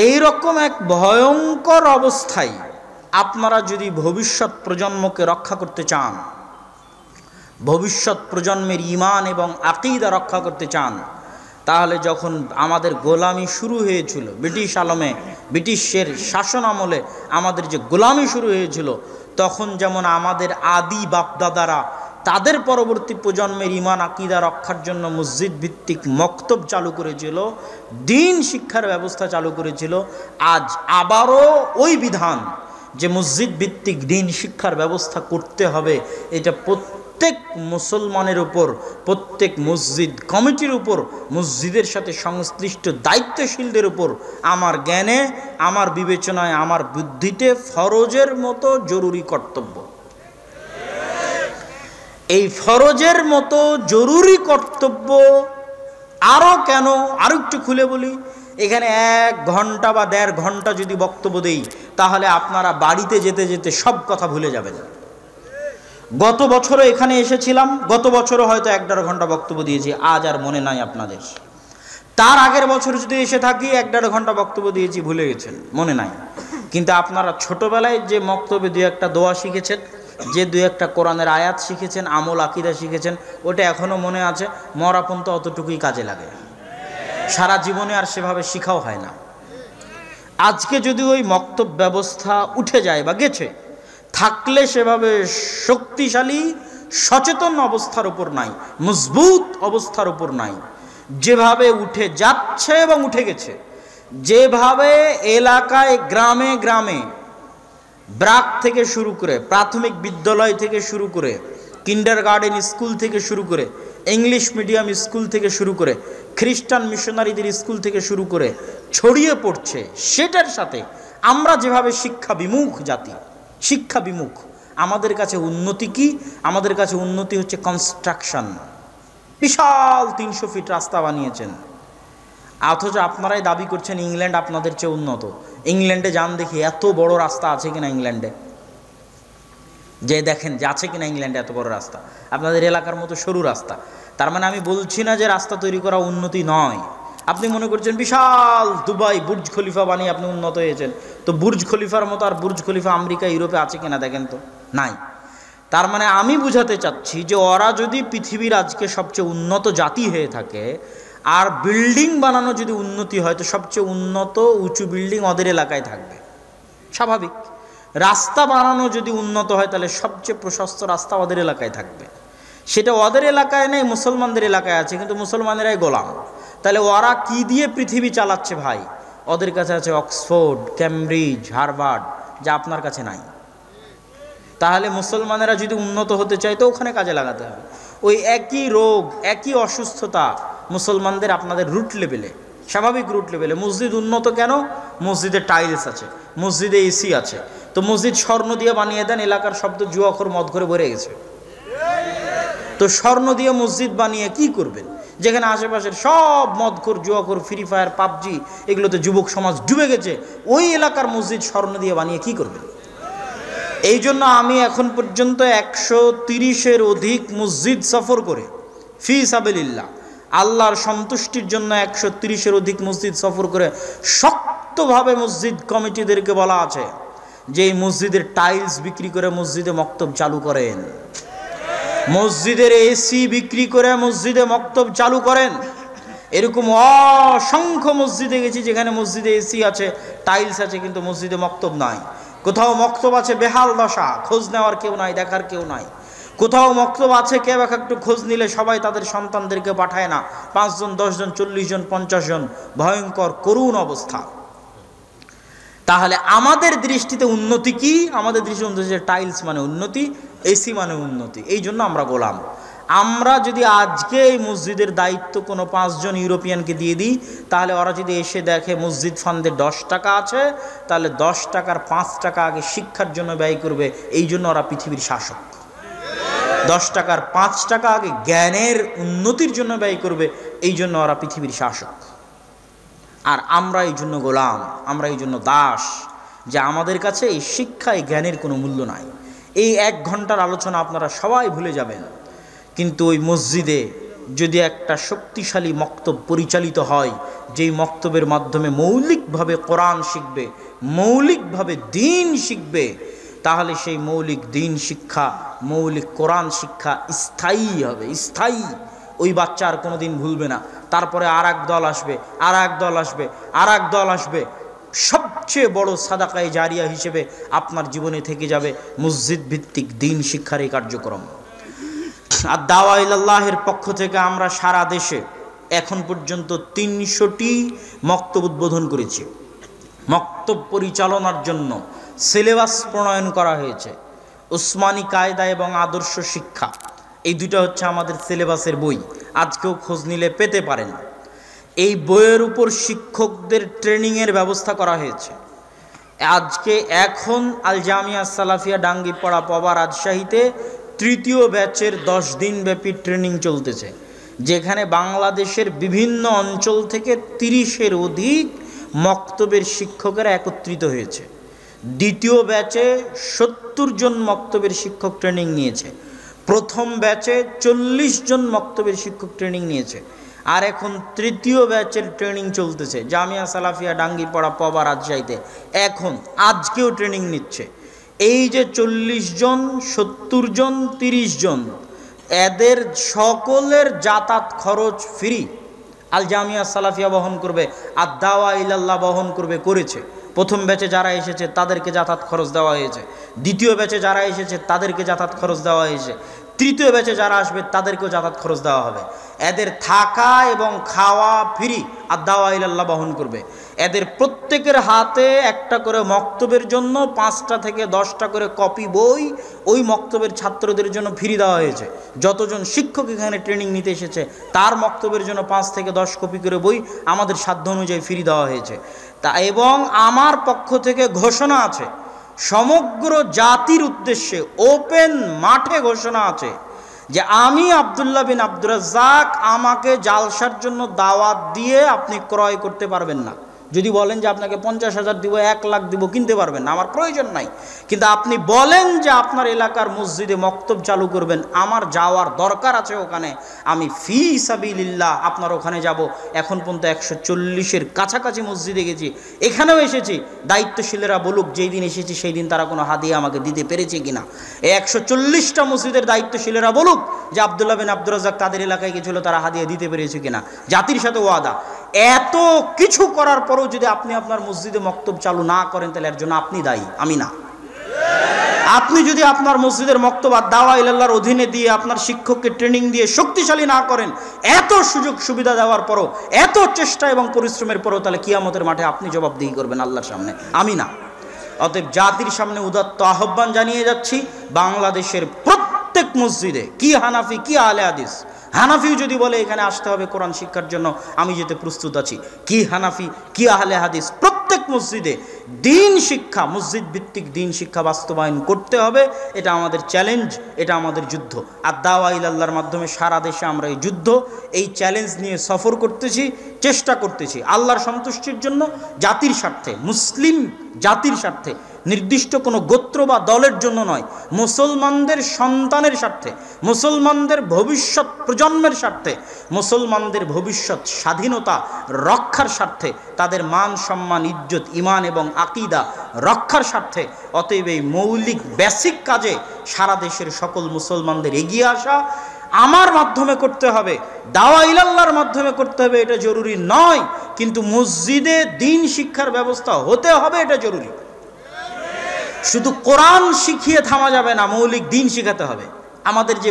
Speaker 1: এই রকম এক ভয়ঙ্কর অবস্থায় আপনারা যদি ভবিষ্যৎ প্রজন্মকে রক্ষা করতে চান, ভবিষ্যৎ প্রজন্মের ঈমান এবং আকীদা রক্ষা করতে চান, তাহলে যখন আমাদের গোলামি শুরু হয়েছিল ব্রিটিশ আলমে, ব্রিটিশের শাসন আমলে আমাদের যে গোলামি শুরু হয়েছিল, তখন যেমন আমাদের আদি বাপদাদারা তাদের পরবর্তী প্রজন্মের ঈমান আকীদা রক্ষার জন্য মসজিদ ভিত্তিক মক্তব চালু করেছিল, দিন শিক্ষার ব্যবস্থা চালু করেছিল, আজ আবারও ওই বিধান যে মসজিদ ভিত্তিক দিন শিক্ষার ব্যবস্থা করতে হবে, এটা প্রত্যেক মুসলমানের উপর, প্রত্যেক মসজিদ কমিটির উপর, মসজিদের সাথে সংশ্লিষ্ট দায়িত্বশীলদের উপর আমার জ্ঞানে, আমার বিবেচনায়, আমার বুদ্ধিতে ফরজের মতো জরুরি কর্তব্য। এই ফরজের মতো জরুরি কর্তব্য আরও কেন, আরও একটু খুলে বলি। এখানে 1 ঘন্টা বা 1.5 ঘন্টা যদি বক্তব্য দেই, তাহলে আপনারা বাড়িতে যেতে যেতে সব কথা ভুলে যাবেন। গত বছরও এখানে এসেছিলাম, গত বছরও হয়তো 1.5 ঘন্টা বক্তব্য দিয়েছি, আজ আর মনে নাই আপনাদের। তার আগের বছর যদি এসে থাকি 1.5 ঘন্টা বক্তব্য দিয়েছি, ভুলে গেছেন, মনে নাই। কিন্তু আপনারা ছোটবেলায় যে বক্তব্যে 2-1টা দোয়া শিখেছেন, যে 2-1টা কোরআনের আয়াত শিখেছেন, আমল আকিদা শিখেছেন, ওটা এখনও মনে আছে। মরা পর্যন্ত অতটুকুই কাজে লাগে, সারা জীবনে আর সেভাবে শিখাও হয় না। আজকে যদি ওই মক্তব ব্যবস্থা উঠে যায় বা গেছে, থাকলে সেভাবে শক্তিশালী সচেতন অবস্থার উপর নাই, মজবুত অবস্থার উপর নাই। যেভাবে উঠে যাচ্ছে এবং উঠে গেছে, যেভাবে এলাকায় গ্রামে গ্রামে ব্রাক থেকে শুরু করে, প্রাথমিক বিদ্যালয় থেকে শুরু করে, কিন্ডারগার্টেন স্কুল থেকে শুরু করে, ইংলিশ মিডিয়াম স্কুল থেকে শুরু করে, খ্রিস্টান মিশনারিদের স্কুল থেকে শুরু করে ছড়িয়ে পড়ছে, সেটার সাথে আমরা যেভাবে শিক্ষা বিমুখ জাতি, শিক্ষা বিমুখ, আমাদের কাছে উন্নতি কি? আমাদের কাছে উন্নতি হচ্ছে কনস্ট্রাকশন। বিশাল 300 ফিট রাস্তা বানিয়েছেন, অথচ আপনারাই দাবি করছেন ইংল্যান্ড আপনাদের চেয়ে উন্নত। ইংল্যান্ডে যান দেখি, এত বড় রাস্তা আছে কিনা ইংল্যান্ডে, যে দেখেন যে আছে কিনা ইংল্যান্ডে এত বড় রাস্তা, আপনাদের এলাকার মতো সরু রাস্তা। তার মানে আমি বলছি না যে রাস্তা তৈরি করা উন্নতি নয়। আপনি মনে করছেন বিশাল দুবাই বুর্জ খলিফা বানিয়ে আপনি উন্নত হয়েছেন, তো বুর্জ খলিফার মতো আর বুর্জ খলিফা আমেরিকা ইউরোপে আছে কিনা দেখেন তো, নাই। তার মানে আমি বুঝাতে চাচ্ছি যে ওরা যদি পৃথিবীর আজকে সবচেয়ে উন্নত জাতি হয়ে থাকে, আর বিল্ডিং বানানো যদি উন্নতি হয়, তো সবচেয়ে উন্নত উঁচু বিল্ডিং ওদের এলাকায় থাকবে, স্বাভাবিক। রাস্তা বানানো যদি উন্নত হয়, তাহলে সবচেয়ে প্রশস্ত রাস্তা ওদের এলাকায় থাকবে। সেটা ওদের এলাকায় নেই, মুসলমানদের এলাকায় আছে, কিন্তু মুসলমানেরাই গোলাম। তাহলে ওরা কি দিয়ে পৃথিবী চালাচ্ছে ভাই? ওদের কাছে আছে অক্সফোর্ড, ক্যামব্রিজ, হার্ভার্ড, যা আপনার কাছে নাই। তাহলে মুসলমানেরা যদি উন্নত হতে চায়, তো ওখানে কাজে লাগাতে হবে। ওই একই রোগ, একই অসুস্থতা মুসলমানদের আপনাদের রুট লেভেলে, স্বাভাবিক রুট লেভেলে। মসজিদ উন্নত কেন? মসজিদে টাইলস আছে, মসজিদে এসি আছে। তো মসজিদ স্বর্ণ দিয়ে বানিয়ে দেন, এলাকার শব্দ জুয়াখোর মদ করে ভরে গেছে। তো স্বর্ণ দিয়ে মসজিদ বানিয়ে কি করবেন, যেখানে আশেপাশের সব মদখোর, জুয়াখোর, ফ্রি ফায়ার, পাবজি, এগুলোতে যুবক সমাজ ডুবে গেছে। ওই এলাকার মসজিদ স্বর্ণ দিয়ে বানিয়ে কি করবেন? এই জন্য আমি এখন পর্যন্ত 130-এর অধিক মসজিদ সফর করে, ফি সাবিলিল্লাহ, আল্লাহর সন্তুষ্টির জন্য 130-এর অধিক মসজিদ সফর করে শক্তভাবে মসজিদ কমিটিদেরকে বলা আছে যে এই মসজিদের টাইলস বিক্রি করে মসজিদে মক্তব চালু করেন, মসজিদের এসি বিক্রি করে মসজিদে মক্তব চালু করেন। এরকম অসংখ্য মসজিদে গেছি যেখানে মসজিদে এসি আছে, টাইলস আছে, কিন্তু মসজিদে মক্তব নাই। কোথাও মক্তব আছে বেহাল দশা, খোঁজ নেওয়ার কেউ নাই, দেখার কেউ নাই। কোথাও মক্তব আছে, কেউ একটু খোঁজ নিলে সবাই তাদের সন্তানদেরকে পাঠায় না, 5 জন, 10 জন, 40 জন, 50 জন, ভয়ঙ্কর করুণ অবস্থা। তাহলে আমাদের দৃষ্টিতে উন্নতি কি? আমাদের দৃষ্টিতে উন্নতি টাইলস মানে উন্নতি, এসি মানে উন্নতি। এই জন্য আমরা গোলাম। আমরা যদি আজকে এই মসজিদের দায়িত্ব কোনো 5 জন ইউরোপিয়ানকে দিয়ে দিই, তাহলে ওরা যদি এসে দেখে মসজিদ ফান্ডে 10 টাকা আছে, তাহলে 10 টাকার 5 টাকা আগে শিক্ষার জন্য ব্যয় করবে। এই জন্য ওরা পৃথিবীর শাসক। 10 টাকার 5 টাকা আগে জ্ঞানের উন্নতির জন্য ব্যয় করবে। এই জন্য ওরা পৃথিবীর শাসক। আর আমরা এই জন্য গোলাম, আমরা এই জন্য দাস, যে আমাদের কাছে এই শিক্ষা, এই জ্ঞানের কোনো মূল্য নাই। এই 1 ঘন্টার আলোচনা আপনারা সবাই ভুলে যাবেন, কিন্তু ওই মসজিদে যদি একটা শক্তিশালী মক্তব পরিচালিত হয়, যেই মক্তবের মাধ্যমে মৌলিকভাবে কোরআন শিখবে, মৌলিকভাবে দিন শিখবে, তাহলে সেই মৌলিক দিন শিক্ষা, মৌলিক কোরআন শিক্ষা স্থায়ী হবে, স্থায়ী। ওই বাচ্চা আর কোনো দিন ভুলবে না। তারপরে আর এক দল আসবে, আর এক দল আসবে, আর এক দল আসবে। সবচেয়ে বড় সাদাকায়ে জারিয়া হিসেবে আপনার জীবনে থেকে যাবে মসজিদ ভিত্তিক দিন শিক্ষার এই কার্যক্রম। আর দাওয়া ইলাল্লাহের পক্ষ থেকে আমরা সারা দেশে এখন পর্যন্ত 300টি মক্তব উদ্বোধন করেছি। মক্তব পরিচালনার জন্য সিলেবাস প্রণয়ন করা হয়েছে। উসমানী কায়দা এবং আদর্শ শিক্ষা, এই দুটো হচ্ছে আমাদের সিলেবাসের বই। আজকেও খোঁজ নিলে পেতে পারেন। এই বইয়ের উপর শিক্ষকদের ট্রেনিংয়ের ব্যবস্থা করা হয়েছে। আজকে এখন আল জামিয়া সালাফিয়া ডাঙ্গিপাড়া পবা রাজশাহীতে তৃতীয় ব্যাচের 10 দিন ব্যাপী ট্রেনিং চলতেছে, যেখানে বাংলাদেশের বিভিন্ন অঞ্চল থেকে 30-এর অধিক মক্তবের শিক্ষকেরা একত্রিত হয়েছে। দ্বিতীয় ব্যাচে 70 জন মক্তবের শিক্ষক ট্রেনিং নিয়েছে। প্রথম ব্যাচে 40 জন মক্তবের শিক্ষক ট্রেনিং নিয়েছে। আর এখন তৃতীয় ব্যাচের ট্রেনিং চলতেছে জামিয়া সালাফিয়া ডাঙ্গিপাড়া পবা রাজশাহীতে। এখন আজকেও ট্রেনিং নিচ্ছে। এই যে 40 জন, 70 জন, 30 জন, এদের সকলের যাতায়াত খরচ ফ্রি। আল জামিয়া সালাফিয়া বহন করবে, আর দাওয়া ইলাল্লাহ বহন করবে, করেছে। প্রথম ব্যাচে যারা এসেছে তাদেরকে যাতায়াত খরচ দেওয়া হয়েছে, দ্বিতীয় ব্যাচে যারা এসেছে তাদেরকে যাতায়াত খরচ দেওয়া হয়েছে, তৃতীয় ব্যাচে যারা আসবে তাদেরকেও যাতায়াত খরচ দেওয়া হবে। এদের থাকা এবং খাওয়া ফ্রি, আর দাওয়া ইলাল্লাহ বহন করবে। এদের প্রত্যেকের হাতে একটা করে মক্তবের জন্য 5টা থেকে 10টা করে কপি বই ওই মক্তবের ছাত্রদের জন্য ফ্রি দেওয়া হয়েছে। যতজন শিক্ষক এখানে ট্রেনিং নিতে এসেছে তার মক্তবের জন্য 5 থেকে 10 কপি করে বই আমাদের সাধ্য অনুযায়ী ফ্রি দেওয়া হয়েছে। তা এবং আমার পক্ষ থেকে ঘোষণা আছে, সমগ্র জাতির উদ্দেশ্যে ওপেন মাঠে ঘোষণা আছে যে আমি আব্দুল্লাহ বিন আব্দুর রাজ্জাক, আমাকে জালসার জন্য দাওয়াত দিয়ে আপনি ক্রয় করতে পারবেন না। যদি বলেন যে আপনাকে 50,000 দিব, 1 লাখ দিব, কিনতে পারবেন না, আমার প্রয়োজন নাই। কিন্তু আপনি বলেন যে আপনার এলাকার মসজিদে মক্তব চালু করবেন, আমার যাওয়ার দরকার আছে ওখানে, আমি ফি সাবিলিল্লাহ আপনার ওখানে যাব। এখন পর্যন্ত 140-এর কাছাকাছি মসজিদে গেছি, এখানেও এসেছি। দায়িত্বশীলেরা বলুক যেই দিন এসেছি সেই দিন তারা কোনো হাদিয়া আমাকে দিতে পেরেছে কিনা। এই 140টা মসজিদের দায়িত্বশীলেরা বলুক যে আব্দুল্লাহ বিন আব্দুর রাজ্জাক তাদের এলাকায় গেছিল, তারা হাদিয়া দিতে পেরেছে কিনা। জাতির সাথে ওয়াদা। এত কিছু করার পরও যদি আপনি আপনার মসজিদে মক্তব চালু না করেন, তাহলে এর জন্য আপনি দায়ী, আমি না। আপনি যদি আপনার মসজিদের মক্তব আর দাওয়া ইলাল্লাহর অধীনে দিয়ে আপনার শিক্ষককে ট্রেনিং দিয়ে শক্তিশালী না করেন, এত সুযোগ সুবিধা দেওয়ার পরও, এত চেষ্টা এবং পরিশ্রমের পরও, তাহলে কিয়ামতের মাঠে আপনি জবাবদিহি করবেন আল্লাহর সামনে, আমি না। অতএব জাতির সামনে উদাত্ত আহ্বান জানিয়ে যাচ্ছি, বাংলাদেশের প্রত্যেক মসজিদে, কি হানাফি কি আহলে হাদিস, হানাফিও যদি বলে এখানে আসতে হবে কোরআন শিক্ষার জন্য, আমি যেতে প্রস্তুত আছি। কি হানাফি কি আহলে হাদিস, প্রত্যেক মসজিদে দিন শিক্ষা, মসজিদ ভিত্তিক দিন শিক্ষা বাস্তবায়ন করতে হবে। এটা আমাদের চ্যালেঞ্জ, এটা আমাদের যুদ্ধ। আর দাওয়া ইলাল্লাহর মাধ্যমে সারা দেশে আমরা এই যুদ্ধ, এই চ্যালেঞ্জ নিয়ে সফর করতেছি, চেষ্টা করতেছি আল্লাহর সন্তুষ্টির জন্য, জাতির স্বার্থে, মুসলিম জাতির স্বার্থে, নির্দিষ্ট কোনো গোত্র বা দলের জন্য নয়, মুসলমানদের সন্তানের স্বার্থে, মুসলমানদের ভবিষ্যৎ প্রজন্মের স্বার্থে, মুসলমানদের ভবিষ্যৎ স্বাধীনতা রক্ষার স্বার্থে, তাদের মান সম্মান ইজ্জত ইমান এবং আকীদা রক্ষার স্বার্থে। অতএব এই মৌলিক বেসিক কাজে সারা দেশের সকল মুসলমানদের এগিয়ে আসা আমার মাধ্যমে করতে হবে, দাওয়া ইলাল্লাহর মাধ্যমে করতে হবে, এটা জরুরি নয়। কিন্তু মসজিদে দিন শিক্ষার ব্যবস্থা হতে হবে, এটা জরুরি। শুধু কোরআন শিখিয়ে থামা যাবে না, মৌলিক দিন শিখাতে হবে। আমাদের যে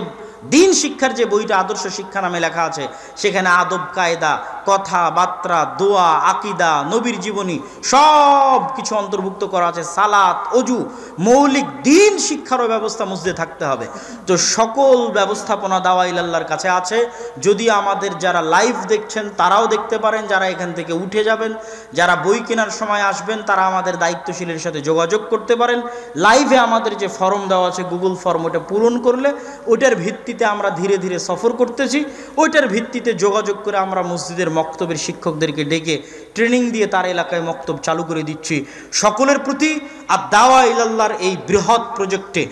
Speaker 1: দিন শিক্ষার যে বইটা আদর্শ শিক্ষা নামে লেখা আছে, সেখানে আদব কায়দা, কথাবার্তা, দোয়া, আকীদা, নবীর জীবনী সব কিছু অন্তর্ভুক্ত করা আছে। সালাত, অজু, মৌলিক দিন শিক্ষারও ব্যবস্থা মসজিদে থাকতে হবে। তো সকল ব্যবস্থাপনা দাওয়া ইলাল্লাহর কাছে আছে। যদি আমাদের যারা লাইভ দেখছেন তারাও দেখতে পারেন, যারা এখান থেকে উঠে যাবেন, যারা বই কেনার সময় আসবেন তারা আমাদের দায়িত্বশীলের সাথে যোগাযোগ করতে পারেন। লাইভে আমাদের যে ফর্ম দেওয়া আছে গুগল ফর্ম, ওটা পূরণ করলে ওইটার ভিত্তিতে আমরা ধীরে ধীরে সফর করতেছি। ওইটার ভিত্তিতে যোগাযোগ করে আমরা মসজিদের মক্তবের শিক্ষকদেরকে ডেকে ট্রেনিং দিয়ে তার এলাকায় মক্তব চালু করে দিচ্ছি। সকলের প্রতি আর দাওয়া ইলাল্লাহর এই বৃহৎ প্রজেক্টে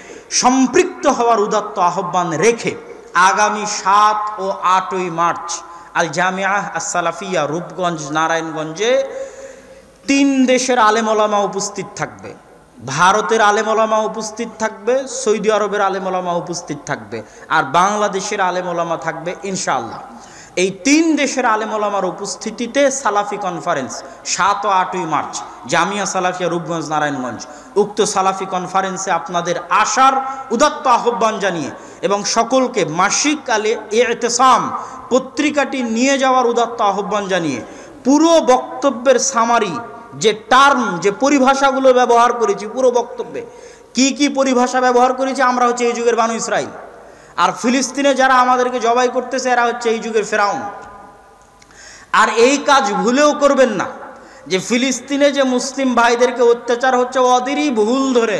Speaker 1: সম্পৃক্ত হওয়ার উদাত্ত আহ্বান রেখে আগামী 7 ও 8ই মার্চ আল জামিয়া আস-সালাফিয়া রূপগঞ্জ নারায়ণগঞ্জে 3 দেশের আলেম ওলামা উপস্থিত থাকবে। ভারতের আলেম ওলামা উপস্থিত থাকবে, সৌদি আরবের আলেম ওলামা উপস্থিত থাকবে, আর বাংলাদেশের আলেম ওলামা থাকবে ইনশাআল্লাহ। এই 3 দেশের আলেম ওলামার উপস্থিতিতে সালাফি কনফারেন্স 7 ও 8ই মার্চ জামিয়া সালাফিয়া রূপগঞ্জ নারায়ণগঞ্জ। উক্ত সালাফি কনফারেন্সে আপনাদের আসার উদাত্ত আহ্বান জানিয়ে এবং সকলকে মাসিক আলে ইতিসাম পত্রিকাটি নিয়ে যাওয়ার উদাত্ত আহ্বান জানিয়ে পুরো বক্তব্যের সামারি যে টার্ম, যে পরিভাষাগুলো ব্যবহার করেছি পুরো বক্তব্যে, কি পরিভাষা ব্যবহার করেছি, আমরা হচ্ছে এই যুগের বানু ইসরাইল, আর ফিলিস্তিনে যারা আমাদেরকে জবাই করতেছে এরা হচ্ছে এই যুগের ফেরাউন। আর এই কাজ ভুলেও করবেন না যে ফিলিস্তিনে যে মুসলিম ভাইদেরকে অত্যাচার হচ্ছে ওদেরই ভুল ধরে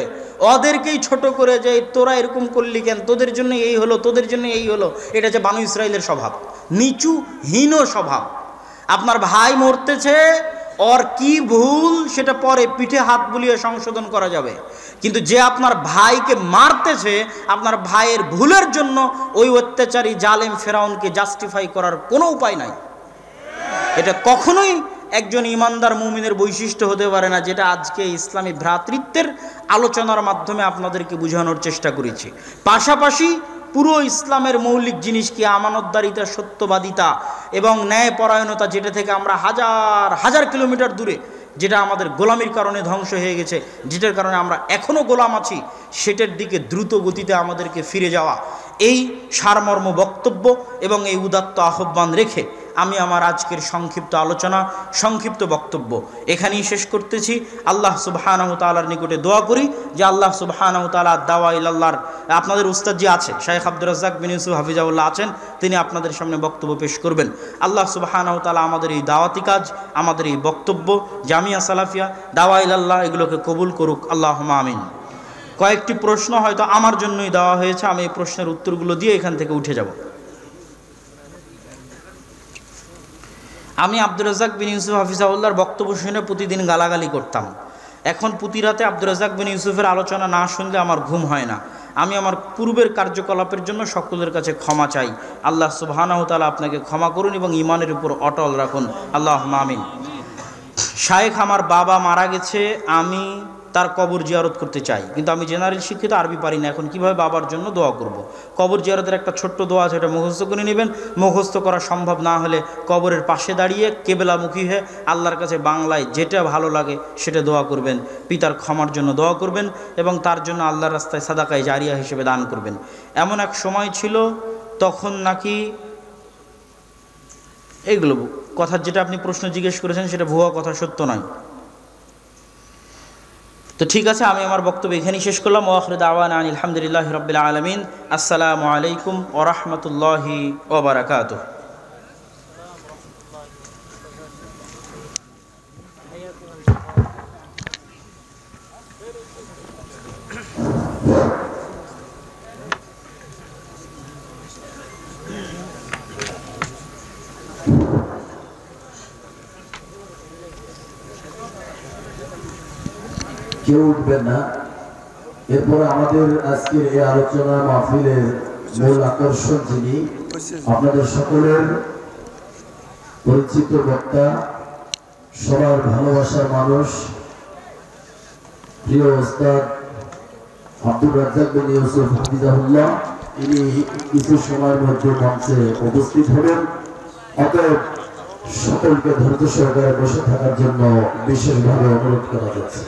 Speaker 1: ওদেরকেই ছোট করে যে তোরা এরকম করলি কেন, তোদের জন্য এই হলো, তোদের জন্য এই হলো। এটা হচ্ছে বানু ইসরাইলের স্বভাব, নিচু হীন স্বভাব। আপনার ভাই মরতেছে, ওর কি ভুল সেটা পরে পিঠে হাত বুলিয়ে সংশোধন করা যাবে, কিন্তু যে আপনার ভাইকে মারতেছে, আপনার ভাইয়ের ভুলের জন্য ওই অত্যাচারী জালেম ফেরাউনকে জাস্টিফাই করার কোনো উপায় নাই। এটা কখনোই একজন ইমানদার মুমিনের বৈশিষ্ট্য হতে পারে না, যেটা আজকে ইসলামী ভ্রাতৃত্বের আলোচনার মাধ্যমে আপনাদেরকে বোঝানোর চেষ্টা করেছি। পাশাপাশি পুরো ইসলামের মৌলিক জিনিস কি, আমানতদারিতা, সত্যবাদিতা এবং ন্যায়পরায়ণতা, যেটা থেকে আমরা হাজার হাজার কিলোমিটার দূরে, যেটা আমাদের গোলামির কারণে ধ্বংস হয়ে গেছে, যেটার কারণে আমরা এখনও গোলাম আছি, সেটার দিকে দ্রুত গতিতে আমাদেরকে ফিরে যাওয়া, এই সারমর্ম বক্তব্য এবং এই উদাত্ত আহ্বান রেখে আমি আমার আজকের সংক্ষিপ্ত আলোচনা, সংক্ষিপ্ত বক্তব্য এখানেই শেষ করতেছি। আল্লাহ সুবহানাহু তাআলার নিকটে দোয়া করি যে আল্লাহ সুবহানাহু তাআলা দাওয়া ইলাল্লাহর, আপনাদের উস্তাদ জি আছে, শাইখ আব্দুর রাজ্জাক বিন ইউসুফ হাফিজাউল্লাহ আছেন, তিনি আপনাদের সামনে বক্তব্য পেশ করবেন। আল্লাহ সুবহানাহু তাআলা আমাদের এই দাওয়াতি কাজ, আমাদের এই বক্তব্য, জামিয়া সালাফিয়া, দাওয়া ইলাল্লাহ, এগুলোকে কবুল করুক, আল্লাহুম্মা আমিন। কয়েকটি প্রশ্ন হয়তো আমার জন্যই দেওয়া হয়েছে, আমি এই প্রশ্নের উত্তরগুলো দিয়ে এখান থেকে উঠে যাব। আমি আব্দুর রাজ্জাক বিন ইউসুফ হাফিজাউল্লাহর বক্তব্য শুনে প্রতিদিন গালাগালি করতাম। এখন প্রতি রাতে আব্দুর রাজ্জাক বিন ইউসুফের আলোচনা না শুনলে আমার ঘুম হয় না। আমি আমার পূর্বের কার্যকলাপের জন্য সকলের কাছে ক্ষমা চাই। আল্লাহ সুবহানাহু তাআলা আপনাকে ক্ষমা করুন এবং ঈমানের উপর অটল রাখুন, আল্লাহুম্মা আমিন। শায়েখ, আমার বাবা মারা গেছে, আমি তার কবর জিয়ারত করতে চাই, কিন্তু আমি জেনারেল শিক্ষিত, আরবি পারি না। এখন কিভাবে বাবার জন্য দোয়া করব? কবর জিয়ারতের একটা ছোট্ট দোয়া আছে, এটা মুখস্থ করে নেবেন। মুখস্থ করা সম্ভব না হলে কবরের পাশে দাঁড়িয়ে কেবলামুখী হয়ে আল্লাহর কাছে বাংলায় যেটা ভালো লাগে সেটা দোয়া করবেন। পিতার ক্ষমার জন্য দোয়া করবেন এবং তার জন্য আল্লাহর রাস্তায় সাদাকায়ে জারিয়া হিসেবে দান করবেন। এমন এক সময় ছিল তখন নাকি এইগুলো কথা, যেটা আপনি প্রশ্ন জিজ্ঞেস করেছেন সেটা ভুয়া কথা, সত্য নয়। তো ঠিক আছে, আমি আমার বক্তব্য এখানেই শেষ করলাম। ওয়া আখিরু দাওয়ানা আনিল হামদুলিল্লাহি রাব্বিল আলামিন। আসসালামু আলাইকুম ওয়া রাহমাতুল্লাহি ওয়া বারাকাতুহু।
Speaker 2: কেউ উঠবেন না। এরপর আমাদের আজকের এই আলোচনা মাহফিলের মূল আকর্ষণ যিনি, আপনাদের সকলের পরিচিত বক্তা, সবার ভালোবাসার মানুষ, প্রিয় ওস্তাদ আব্দুর রাজ্জাক বিন ইউসুফ হাফিজাহুল্লাহ, তিনি কিছু সময়ের মধ্যে মঞ্চে উপস্থিত হবেন। অতএব সকলকে ধৈর্য সহকারে বসে থাকার জন্য বিশেষভাবে অনুরোধ করা যাচ্ছে।